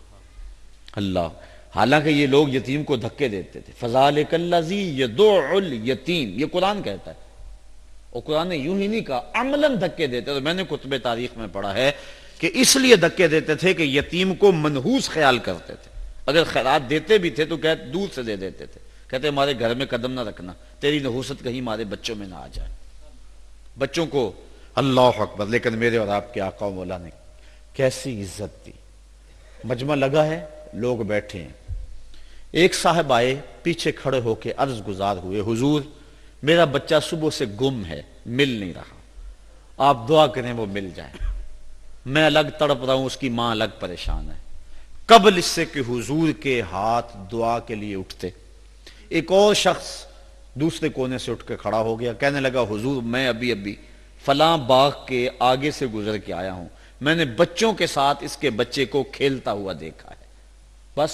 اللہ، حالانکہ یہ لوگ یتیم کو دھکے دیتے تھے، فَذَلِكَ الَّذِي يَدُعُّ الْيَتِيمَ، یہ قرآن کہتا ہے، اور قرآن نے یوں ہی نہیں کہا، عملاً دھکے دیتے تھے۔ میں نے کتب تاریخ میں پڑھا ہے کہ اس لیے دھکے دیتے تھے کہ یتیم کو منحوس خیال کرتے تھے، اگر خیرات دیتے بھی تھے تو کہتے دور سے دے دیتے تھے، کہتے ہمارے گھر میں قدم نہ رکھنا، تیری نحوست کہیں ہمارے بچوں میں نہ آ جائے۔ بچوں کو اللہ اکبر، لیکن میرے اور آپ کے آقا و مولا نے کیسی عزت دی۔ مجمع لگا ہے، لوگ بیٹھے ہیں، ایک صاحب آئے پیچھے کھڑے ہو کے عرض گزار ہوئے، حضور میرا بچہ صبح سے گم ہے، مل نہیں رہا، آپ دعا کریں وہ مل جائے، میں الگ تڑپ رہا ہوں، اس کی ماں الگ پریشان ہے۔ قبل اس سے کہ حضور کے ہاتھ دعا کے لیے اٹھتے، ایک اور شخص دوسرے کونے سے اٹھ کے کھڑا ہو گیا، کہنے لگا حضور میں ابھی فلاں باغ کے آگے سے گزر کے آیا ہوں، میں نے بچوں کے ساتھ اس کے بچے کو کھیلتا ہوا دیکھا ہے، بس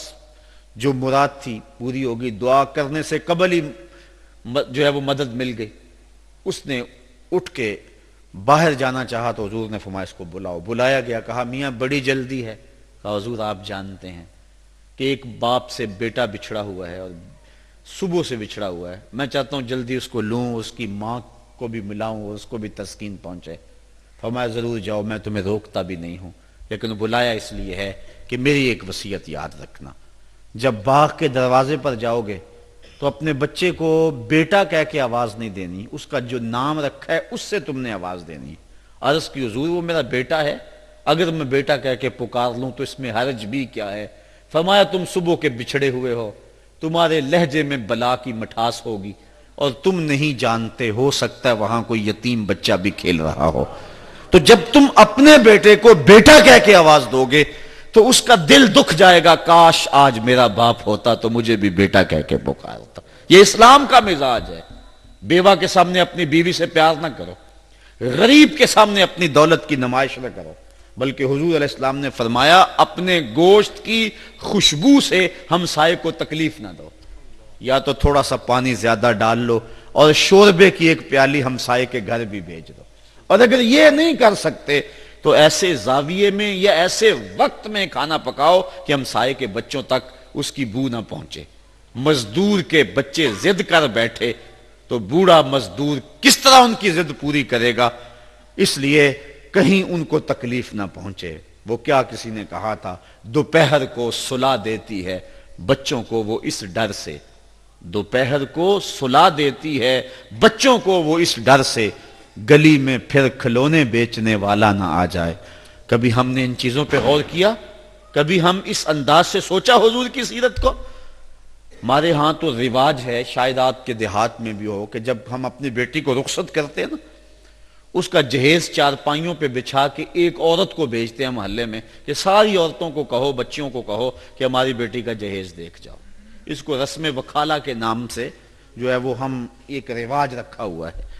جو مراد تھی پوری ہوگی، دعا کرنے سے قبل ہی جو ہے وہ مدد مل گئی۔ اس نے اٹھ کے باہر جانا چاہا تو حضور نے فرمایا اس کو بلاؤ، بلایا گیا، کہا میاں بڑی جلدی ہے، کہا حضور آپ جانتے ہیں کہ ایک باپ سے بیٹا بچھڑا ہوا ہے اور صبح سے بچھڑا ہوا ہے، میں چاہتا ہوں جلدی اس کو لوں، اس کی ماں کو بھی ملاؤں اور اس کو بھی تسکین پہنچے۔ فرمایا ضرور جاؤ، میں تمہیں روکتا بھی نہیں ہوں، لیکن بلایا اس لیے ہے کہ میری ایک وصیت یاد رکھنا، جب باغ کے دروازے پر جاؤ گے تو اپنے بچے کو بیٹا کہہ کے آواز نہیں دینی، اس کا جو نام رکھا ہے اس سے تم نے آواز دینی۔ عرض کی حضور وہ میرا بیٹا ہے، اگر میں بیٹا کہہ کے پکار لوں تو اس میں حرج بھی کیا ہے؟ فرمایا تم صبح کے بچھڑے ہوئے ہو، تمہارے لہجے میں بلا کی مٹھاس ہوگی اور تم نہیں جانتے، ہو سکتا ہے وہاں کوئی یتیم بچہ بھی کھیل رہا ہو، تو جب تم اپنے بیٹے کو بیٹا کہہ کے آواز دو گے تو اس کا دل دکھ جائے گا، کاش آج میرا باپ ہوتا تو مجھے بھی بیٹا کہہ کے پکارتا۔ یہ اسلام کا مزاج ہے۔ بیوہ کے سامنے اپنی بیوی سے پیار نہ کرو، غریب کے سامنے اپنی دولت کی نمائش نہ کرو، بلکہ حضور علیہ السلام نے فرمایا اپنے گوشت کی خوشبو سے ہمسائے کو تکلیف نہ دو، یا تو تھوڑا سا پانی زیادہ ڈال لو اور شوربے کی ایک پیالی ہمسائے کے گھر بھی بھیج دو، اور اگر یہ نہیں کر سکتے تو ایسے زاویے میں یا ایسے وقت میں کھانا پکاؤ کہ ہمسائے کے بچوں تک اس کی بو نہ پہنچے۔ مزدور کے بچے ضد کر بیٹھے تو بوڑھا مزدور کس طرح ان کی ضد پوری کرے گا، اس لیے کہیں ان کو تکلیف نہ پہنچے۔ وہ کیا کسی نے کہا تھا، دوپہر کو سلا دیتی ہے بچوں کو وہ اس ڈر سے، دوپہر کو سلا دیتی ہے بچوں کو وہ اس ڈر سے، گلی میں پھر کھلونے بیچنے والا نہ آ جائے۔ کبھی ہم نے ان چیزوں پہ غور کیا؟ کبھی ہم اس انداز سے سوچا حضور کی سیرت کو؟ ہمارے ہاں تو رواج ہے، شاید آپ کے دیہات میں بھی ہو، کہ جب ہم اپنی بیٹی کو رخصت کرتے ہیں نا، اس کا جہیز چارپائیوں پہ بچھا کے ایک عورت کو بھیجتے ہیں محلے میں کہ ساری عورتوں کو کہو، بچیوں کو کہو کہ ہماری بیٹی کا جہیز دیکھ جاؤ۔ اس کو رسم وکالہ کے نام سے جو ہے وہ ہم ایک رواج رکھا ہوا ہے۔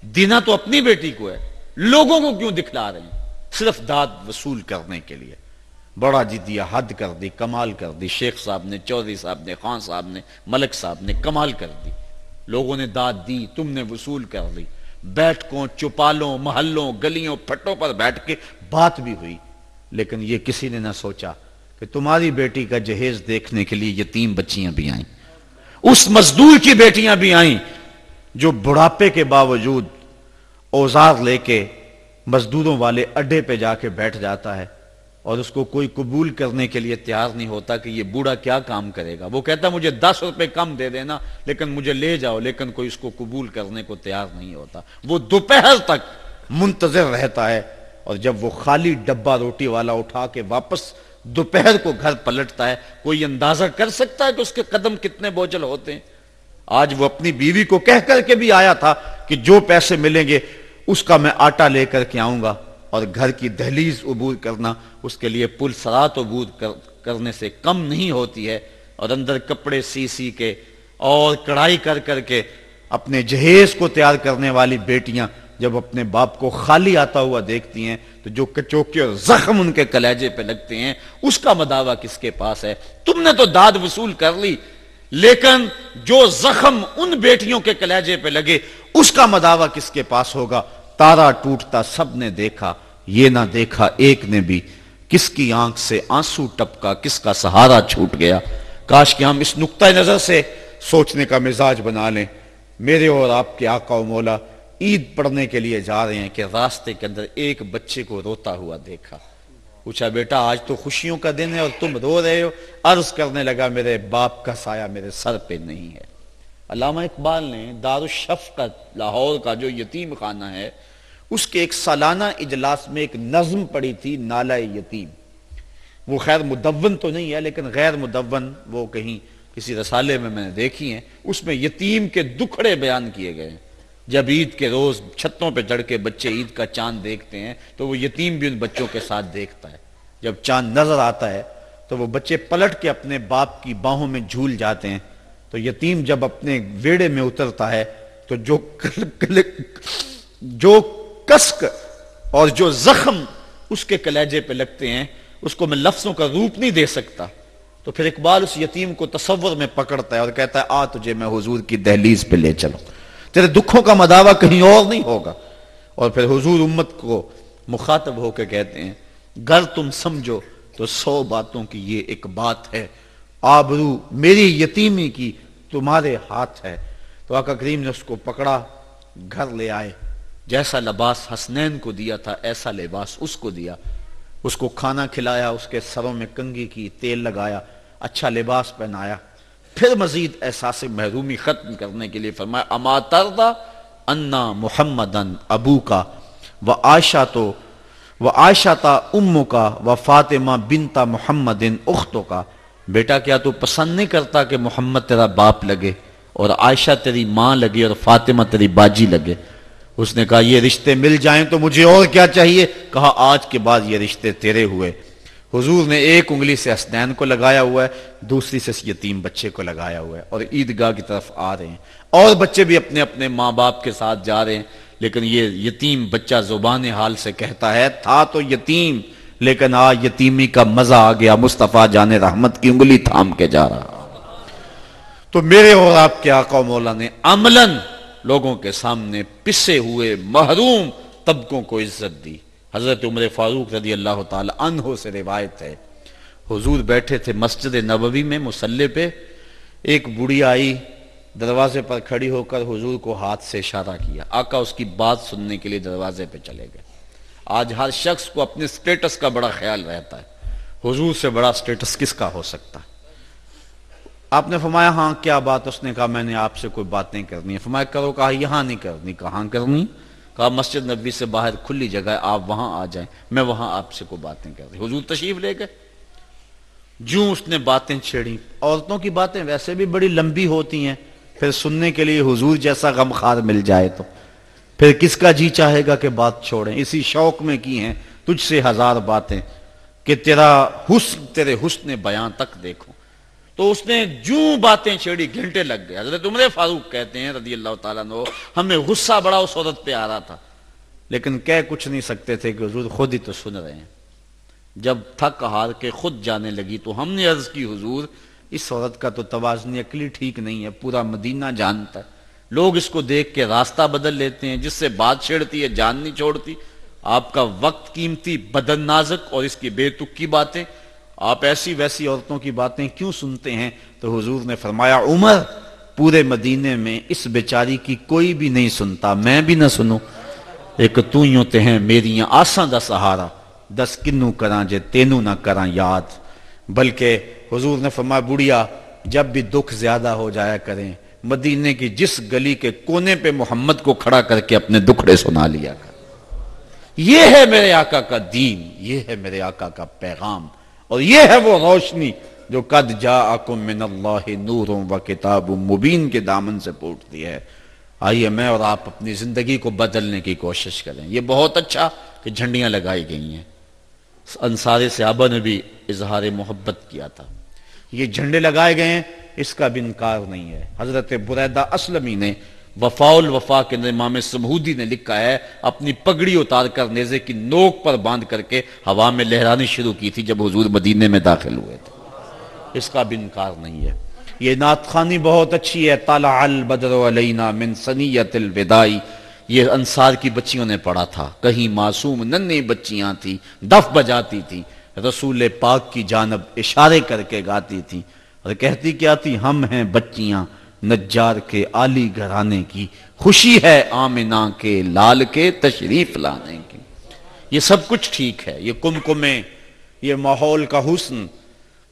دینا تو اپنی بیٹی کو ہے، لوگوں کو کیوں دکھلا رہے ہیں؟ صرف داد وصول کرنے کے لیے۔ بڑا جی دیا، حد کر دی، کمال کر دی، شیخ صاحب نے، چودھری صاحب نے، خان صاحب نے، ملک صاحب نے کمال کر دی، لوگوں نے داد دی، تم نے وصول کر لی، بیٹھکوں، چوپالوں، محلوں، گلیوں، پھٹوں پر بیٹھ کے بات بھی ہوئی، لیکن یہ کسی نے نہ سوچا کہ تمہاری بیٹی کا جہیز دیکھنے کے لیے یتیم بچیاں بھی آئیں، اس مزدور کی بیٹیاں بھی آئیں جو بڑھاپے کے باوجود اوزار لے کے مزدوروں والے اڈے پہ جا کے بیٹھ جاتا ہے، اور اس کو کوئی قبول کرنے کے لیے تیار نہیں ہوتا کہ یہ بوڑھا کیا کام کرے گا۔ وہ کہتا مجھے 10 روپے کم دے دینا لیکن مجھے لے جاؤ، لیکن کوئی اس کو قبول کرنے کو تیار نہیں ہوتا۔ وہ دوپہر تک منتظر رہتا ہے، اور جب وہ خالی ڈبہ روٹی والا اٹھا کے واپس دوپہر کو گھر پلٹتا ہے، کوئی اندازہ کر سکتا ہے کہ اس کے قدم کتنے بوجھل ہوتے ہیں؟ آج وہ اپنی بیوی کو کہہ کر کے بھی آیا تھا کہ جو پیسے ملیں گے اس کا میں آٹا لے کر کے آؤں گا، اور گھر کی دہلیز عبور کرنا اس کے لیے پل صراط عبور کرنے سے کم نہیں ہوتی ہے، اور اندر کپڑے سی سی کے اور کڑھائی کر کر کے اپنے جہیز کو تیار کرنے والی بیٹیاں جب اپنے باپ کو خالی آتا ہوا دیکھتی ہیں تو جو کچوکے اور زخم ان کے کلیجے پہ لگتے ہیں، اس کا مداوع کس کے پاس ہے؟ تم نے تو داد وصول کر لی، لیکن جو زخم ان بیٹیوں کے کلیجے پہ لگے اس کا مداوع کس کے پاس ہوگا؟ تارا ٹوٹتا سب نے دیکھا، یہ نہ دیکھا ایک نے بھی، کس کی آنکھ سے آنسو ٹپکا، کس کا سہارا چھوٹ گیا۔ کاش کہ ہم اس نقطہ نظر سے سوچنے کا مزاج بنا لیں۔ میرے اور آپ کے آقا و مولا عید پڑھنے کے لیے جا رہے ہیں کہ راستے کے اندر ایک بچے کو روتا ہوا دیکھا، پوچھا بیٹا آج تو خوشیوں کا دن ہے اور تم رو رہے ہو؟ عرض کرنے لگا میرے باپ کا سایہ میرے سر پہ نہیں ہے۔ علامہ اقبال نے دارالشفقت لاہور کا جو یتیم خانہ ہے اس کے ایک سالانہ اجلاس میں ایک نظم پڑھی تھی، نالہ یتیم۔ وہ خیر مدون تو نہیں ہے لیکن غیر مدون وہ کہیں کسی رسالے میں نے دیکھی ہیں، اس میں یتیم کے دکھڑے بیان کیے گئے ہیں۔ جب عید کے روز چھتوں پہ چڑھ کے بچے عید کا چاند دیکھتے ہیں تو وہ یتیم بھی ان بچوں کے ساتھ دیکھتا ہے۔ جب چاند نظر آتا ہے تو وہ بچے پلٹ کے اپنے باپ کی باہوں میں جھول جاتے ہیں، تو یتیم جب اپنے ویڑے میں اترتا ہے تو جو کسک اور جو زخم اس کے کلیجے پہ لگتے ہیں اس کو میں لفظوں کا روپ نہیں دے سکتا۔ تو پھر اقبال اس یتیم کو تصور میں پکڑتا ہے اور کہتا ہے آ تجھے میں حضور کی دہلیز پہ لے چلوں، تیرے دکھوں کا مداوع کہیں اور نہیں ہوگا۔ اور پھر حضور امت کو مخاطب ہو کے کہتے ہیں گر تم سمجھو تو 100 باتوں کی یہ ایک بات ہے، آبرو میری یتیمی کی تمہارے ہاتھ ہے۔ تو آقا کریم نے اس کو پکڑا، گھر لے آئے، جیسا لباس حسنین کو دیا تھا ایسا لباس اس کو دیا، اس کو کھانا کھلایا، اس کے سروں میں کنگھی کی، تیل لگایا، اچھا لباس پہنایا، پھر مزید احساس محرومی ختم کرنے کے لیے فرمایا اما ترضى انا محمدن ابو کا و عائشہ امو کا و فاطمہ بنت محمد اختو کا، بیٹا کیا تو پسند نہیں کرتا کہ محمد تیرا باپ لگے اور عائشہ تیری ماں لگے اور فاطمہ تیری باجی لگے؟ اس نے کہا یہ رشتے مل جائیں تو مجھے اور کیا چاہیے؟ کہا آج کے بعد یہ رشتے تیرے ہوئے۔ حضور نے ایک انگلی سے حسنین کو لگایا ہوا ہے، دوسری سے یتیم بچے کو لگایا ہوا ہے، اور عیدگاہ کی طرف آ رہے ہیں، اور بچے بھی اپنے اپنے ماں باپ کے ساتھ جا رہے ہیں، لیکن یہ یتیم بچہ زبان حال سے کہتا ہے تھا تو یتیم لیکن آج یتیمی کا مزہ آ گیا، مصطفیٰ جان رحمت کی انگلی تھام کے جا رہا۔ تو میرے اور آپ کے آقا و مولا نے عملاً لوگوں کے سامنے پسے ہوئے محروم طبقوں کو عزت دی۔ حضرت عمر فاروق رضی اللہ تعالی عنہ سے روایت ہے، حضور بیٹھے تھے مسجد نبوی میں مصلی پہ، ایک بڑھی آئی، دروازے پر کھڑی ہو کر حضور کو ہاتھ سے اشارہ کیا، آقا اس کی بات سننے کے لیے دروازے پہ چلے گئے۔ آج ہر شخص کو اپنے سٹیٹس کا بڑا خیال رہتا ہے، حضور سے بڑا سٹیٹس کس کا ہو سکتا ہے؟ آپ نے فرمایا ہاں کیا بات؟ اس نے کہا میں نے آپ سے کوئی بات نہیں کرنی ہے۔ فرمایا کرو، کہا یہاں نہیں کرنی، کہاں کرنی؟ کہا مسجد نبوی سے باہر کھلی جگہ ہے، آپ وہاں آ جائیں، میں وہاں آپ سے کوئی بات نہیں کر رہی۔ حضور تشریف لے گئے، جوں اس نے باتیں چھیڑی، عورتوں کی باتیں ویسے بھی بڑی لمبی ہوتی ہیں، پھر سننے کے لیے حضور جیسا غمخوار مل جائے تو پھر کس کا جی چاہے گا کہ بات چھوڑیں؟ اسی شوق میں کی ہیں تجھ سے 1000 باتیں کہ تیرا حسن تیرے حسن بیان تک دیکھو۔ تو اس نے جوں باتیں چھیڑی، گھنٹے لگ گئے۔ حضرت عمر فاروق کہتے ہیں رضی اللہ تعالیٰ عنہ ہمیں غصہ بڑا اس عورت پہ آ رہا تھا، لیکن کہہ کچھ نہیں سکتے تھے کہ حضور خود ہی تو سن رہے ہیں۔ جب تھک ہار کے خود جانے لگی تو ہم نے عرض کی حضور اس عورت کا تو توازن عقلی ٹھیک نہیں ہے، پورا مدینہ جانتا ہے، لوگ اس کو دیکھ کے راستہ بدل لیتے ہیں، جس سے بات چھیڑتی ہے جان نہیں چھوڑتی، آپ کا وقت قیمتی، بدن نازک، اور اس کی بے تک کی باتیں، آپ ایسی ویسی عورتوں کی باتیں کیوں سنتے ہیں؟ تو حضور نے فرمایا عمر پورے مدینے میں اس بیچاری کی کوئی بھی نہیں سنتا، میں بھی نہ سنوں، ایک تو ہی ہوتے ہیں میریاں آساں دا سہارا، دس کنوں کراں جے تینوں نہ کراں یاد۔ بلکہ حضور نے فرمایا بڑھیا جب بھی دکھ زیادہ ہو جایا کریں، مدینے کی جس گلی کے کونے پہ محمد کو کھڑا کر کے اپنے دکھڑے سنا لیا کر۔ یہ ہے میرے آقا کا دین، یہ ہے میرے آقا کا پیغام، اور یہ ہے وہ روشنی جو قد جاءکم من اللہ نور و کتاب مبین کے دامن سے پھوٹتی ہے۔ آئیے میں اور آپ اپنی زندگی کو بدلنے کی کوشش کریں۔ یہ بہت اچھا کہ جھنڈیاں لگائی گئی ہیں، انصار صحابہ نے بھی اظہار محبت کیا تھا، یہ جھنڈے لگائے گئے ہیں، اس کا بھی انکار نہیں ہے۔ حضرت بریدہ اسلمی نے وفاء الوفا کے امام سمہودی نے لکھا ہے، اپنی پگڑی اتار کر نیزے کی نوک پر باندھ کر کے ہوا میں لہرانی شروع کی تھی جب حضور مدینے میں داخل ہوئے تھے، اس کا بھی انکار نہیں ہے۔ یہ نعت خوانی بہت اچھی ہے، طلع البدر علینا من ثنیۃ الوداع، یہ انصار کی بچیوں نے پڑھا تھا، کہیں معصوم ننھی بچیاں تھیں، دف بجاتی تھیں، رسول پاک کی جانب اشارے کر کے گاتی تھیں، اور کہتی کیا تھی، ہم ہیں بچیاں نجار کے عالی گھرانے کی، خوشی ہے آمنہ کے لال کے تشریف لانے کی۔ یہ سب کچھ ٹھیک ہے، یہ کمکمے، یہ ماحول کا حسن،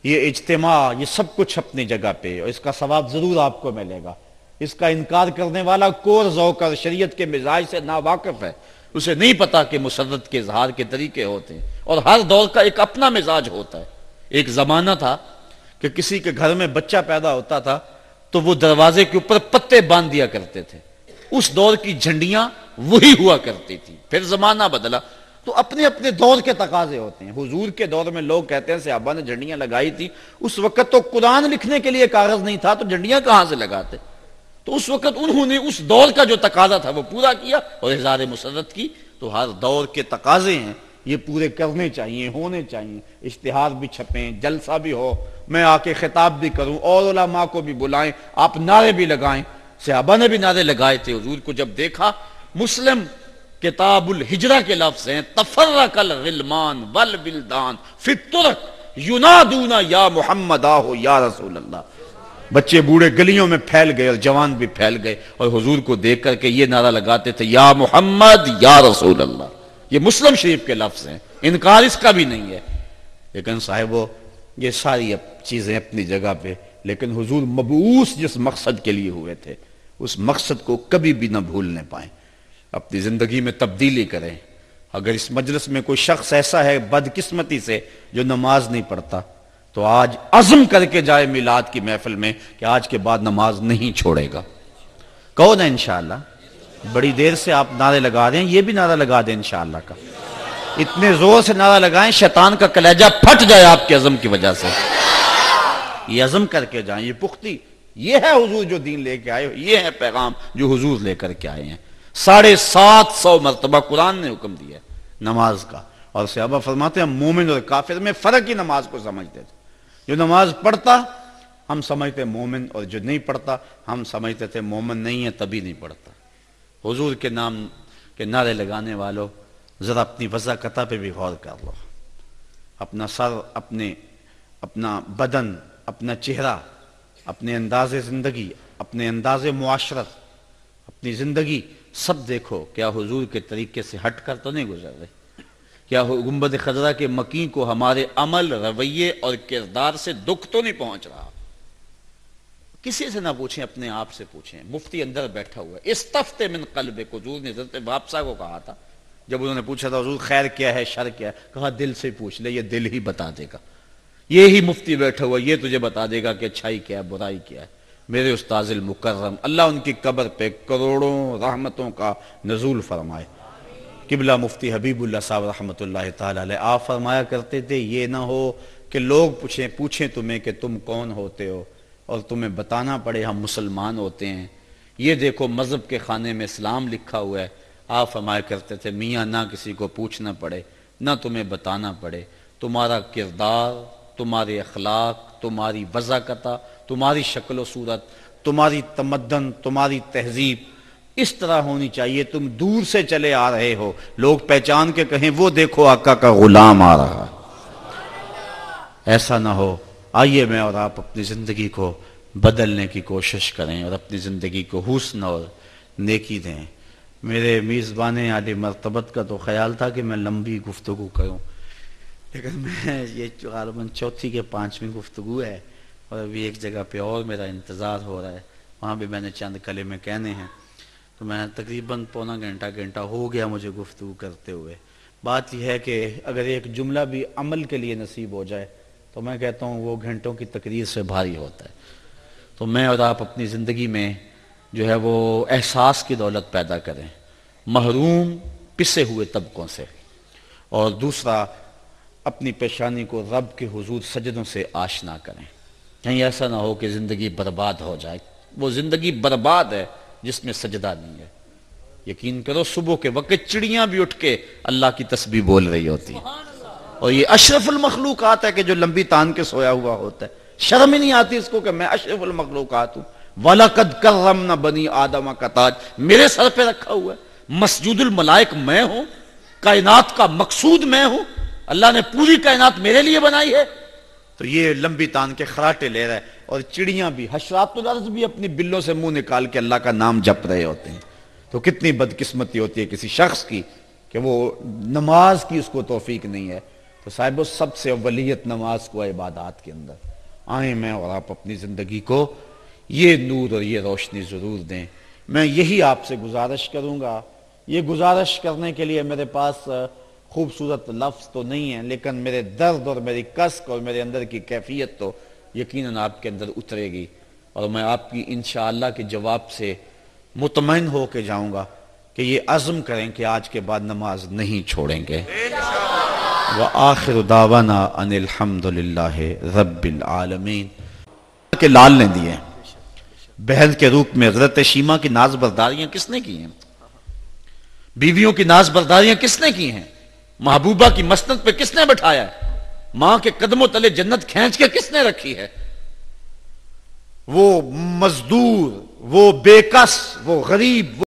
یہ اجتماع، یہ سب کچھ اپنی جگہ پہ، اور اس کا ثواب ضرور آپ کو ملے گا۔ اس کا انکار کرنے والا کور ذوق اور شریعت کے مزاج سے ناواقف ہے، اسے نہیں پتا کہ مسرت کے اظہار کے طریقے ہوتے ہیں، اور ہر دور کا ایک اپنا مزاج ہوتا ہے۔ ایک زمانہ تھا کہ کسی کے گھر میں بچہ پیدا ہوتا تھا تو وہ دروازے کے اوپر پتے باندھ دیا کرتے تھے، اس دور کی جھنڈیاں وہی ہوا کرتی تھی۔ پھر زمانہ بدلا تو اپنے اپنے دور کے تقاضے ہوتے ہیں۔ حضور کے دور میں لوگ کہتے ہیں صحابہ نے جھنڈیاں لگائی تھی، اس وقت تو قرآن لکھنے کے لیے کاغذ نہیں تھا تو جھنڈیاں کہاں سے لگاتے؟ تو اس وقت انہوں نے اس دور کا جو تقاضا تھا وہ پورا کیا اور اظہار مسرت کی۔ تو ہر دور کے تقاضے ہیں، یہ پورے کرنے چاہیے، ہونے چاہیے، اشتہار بھی چھپیں، جلسہ بھی ہو، میں آ کے خطاب بھی کروں، اور علماء کو بھی بلائیں، آپ نعرے بھی لگائیں۔ صحابہ نے بھی نعرے لگائے تھے۔ حضور کو جب دیکھا، مسلم کتاب الہجرہ کے لفظ ہیں، تفرق الغلمان والولدان فی الطرق ینادون یا محمد آہو یا رسول اللہ، بچے بوڑھے گلیوں میں پھیل گئے اور جوان بھی پھیل گئے، اور حضور کو دیکھ کر کے یہ نعرہ لگاتے تھے، یا محمد یا رسول اللہ۔ یہ مسلم شریف کے لفظ ہیں، انکار اس کا بھی نہیں ہے۔ لیکن صاحبو، یہ ساری چیزیں اپنی جگہ پہ، لیکن حضور مبعوث جس مقصد کے لیے ہوئے تھے اس مقصد کو کبھی بھی نہ بھولنے پائیں، اپنی زندگی میں تبدیلی کریں۔ اگر اس مجلس میں کوئی شخص ایسا ہے بدقسمتی سے جو نماز نہیں پڑھتا تو آج عزم کر کے جائے میلاد کی محفل میں کہ آج کے بعد نماز نہیں چھوڑے گا۔ کہو نا انشاءاللہ۔ بڑی دیر سے آپ نعرے لگا رہے ہیں، یہ بھی نعرہ لگا دیں انشاءاللہ کا، اتنے زور سے نعرہ لگائیں شیطان کا کلیجہ پھٹ جائے آپ کے عزم کی وجہ سے۔ یہ عزم کر کے جائیں، یہ پختی، یہ ہے حضور جو دین لے کے آئے، یہ ہے پیغام جو حضور لے کر کے آئے ہیں۔ 750 مرتبہ قرآن نے حکم دیا ہے نماز کا، اور صحابہ فرماتے ہیں مومن اور کافر میں فرق ہی نماز کو سمجھتے تھے۔ جو نماز پڑھتا ہم سمجھتے مومن، اور جو نہیں پڑھتا ہم سمجھتے تھے مومن نہیں ہے تبھی نہیں پڑھتا۔ حضور کے نام کے نعرے لگانے والوں، ذرا اپنی وضاحت پہ بھی غور کر لو۔ اپنا سر، اپنا بدن، اپنا چہرہ، اپنے انداز زندگی، اپنے انداز معاشرت، اپنی زندگی سب دیکھو، کیا حضور کے طریقے سے ہٹ کر تو نہیں گزر رہے؟ کیا گنبد خضرا کے مکین کو ہمارے عمل، رویے اور کردار سے دکھ تو نہیں پہنچ رہا؟ کسی سے نہ پوچھیں، اپنے آپ سے پوچھیں۔ مفتی اندر بیٹھا ہوا ہے، استفت من قلبک، حضور نے حضرت وابسہ کو کہا تھا جب انہوں نے پوچھا تھا حضور خیر کیا ہے شر کیا ہے، کہا دل سے پوچھ لے، یہ دل ہی بتا دے گا۔ یہی مفتی بیٹھا ہوا، یہ تجھے بتا دے گا کہ اچھائی کیا ہے برائی کیا ہے۔ میرے استاذ المکرم، اللہ ان کی قبر پہ کروڑوں رحمتوں کا نزول فرمائے۔ قبلہ مفتی حبیب اللہ صاحب رحمۃ اللہ تعالی علیہ آپ فرمایا کرتے تھے، یہ نہ ہو کہ لوگ پوچھیں تمہیں کہ تم کون ہوتے ہو اور تمہیں بتانا پڑے ہم مسلمان ہوتے ہیں۔ یہ دیکھو مذہب کے خانے میں اسلام لکھا ہوا ہے۔ آپ فرمایا کرتے تھے، میاں نہ کسی کو پوچھنا پڑے، نہ تمہیں بتانا پڑے، تمہارا کردار، تمہارے اخلاق، تمہاری وضاقتہ، تمہاری شکل و صورت، تمہاری تمدن، تمہاری تہذیب اس طرح ہونی چاہیے تم دور سے چلے آ رہے ہو، لوگ پہچان کے کہیں وہ دیکھو آقا کا غلام آ رہا۔ ایسا نہ ہو۔ آئیے میں اور آپ اپنی زندگی کو بدلنے کی کوشش کریں اور اپنی زندگی کو حسن اور نیکی دیں۔ میرے میزبان عالی مرتبت کا تو خیال تھا کہ میں لمبی گفتگو کروں، لیکن میں یہ غالباً چوتھی کے 5ویں گفتگو ہے اور ابھی ایک جگہ پہ اور میرا انتظار ہو رہا ہے، وہاں بھی میں نے چند کلمے کہنے ہیں، تو میں تقریباً پونا گھنٹہ ہو گیا مجھے گفتگو کرتے ہوئے۔ بات یہ ہے کہ اگر ایک جملہ بھی عمل کے لیے نصیب ہو جائے تو میں کہتا ہوں وہ گھنٹوں کی تقریر سے بھاری ہوتا ہے۔ تو میں اور آپ اپنی زندگی میں جو ہے وہ احساس کی دولت پیدا کریں، محروم پسے ہوئے طبقوں سے، اور دوسرا اپنی پیشانی کو رب کے حضور سجدوں سے آشنا کریں۔ کہیں ایسا نہ ہو کہ زندگی برباد ہو جائے۔ وہ زندگی برباد ہے جس میں سجدہ نہیں ہے۔ یقین کرو صبح کے وقت چڑیاں بھی اٹھ کے اللہ کی تسبیح بول رہی ہوتی ہیں، اور یہ اشرف المخلوقات ہے کہ جو لمبی تان کے سویا ہوا ہوتا ہے، شرم ہی نہیں آتی اس کو کہ میں اشرف المخلوقات ہوں۔ وَلَقَدْ كَرَّمْنَا بَنِي آدَمَ کا تاج میرے سر پہ رکھا ہوا ہے، مسجود الملائک میں ہوں، کائنات کا مقصود میں ہوں، اللہ نے پوری کائنات میرے لیے بنائی ہے۔ تو یہ لمبی تان کے خراٹے لے رہا ہے، اور چڑیاں بھی، حشرات الارض بھی اپنی بلوں سے منہ نکال کے اللہ کا نام جپ رہے ہوتے ہیں۔ تو کتنی بدقسمتی ہوتی ہے کسی شخص کی کہ وہ نماز کی اس کو توفیق نہیں ہے۔ تو صاحب سب سے اولیت نماز کو عبادات کے اندر آئیں، میں اور آپ اپنی زندگی کو یہ نور اور یہ روشنی ضرور دیں۔ میں یہی آپ سے گزارش کروں گا۔ یہ گزارش کرنے کے لیے میرے پاس خوبصورت لفظ تو نہیں ہے، لیکن میرے درد اور میری کسک اور میرے اندر کی کیفیت تو یقیناً آپ کے اندر اترے گی، اور میں آپ کی انشاءاللہ کے جواب سے مطمئن ہو کے جاؤں گا کہ یہ عزم کریں کہ آج کے بعد نماز نہیں چھوڑیں گے۔ وآخر دعوانا ان الحمدللہ رب العالمین۔ کہ لال نے دیے بہن کے روپ میں حضرت شیمہ کی ناز برداریاں کس نے کی ہیں؟ بیویوں کی ناز برداریاں کس نے کی ہیں؟ محبوبہ کی مسند پہ کس نے بٹھایا ہے؟ ماں کے قدموں تلے جنت کھینچ کے کس نے رکھی ہے؟ وہ مزدور، وہ بے کس، وہ غریب،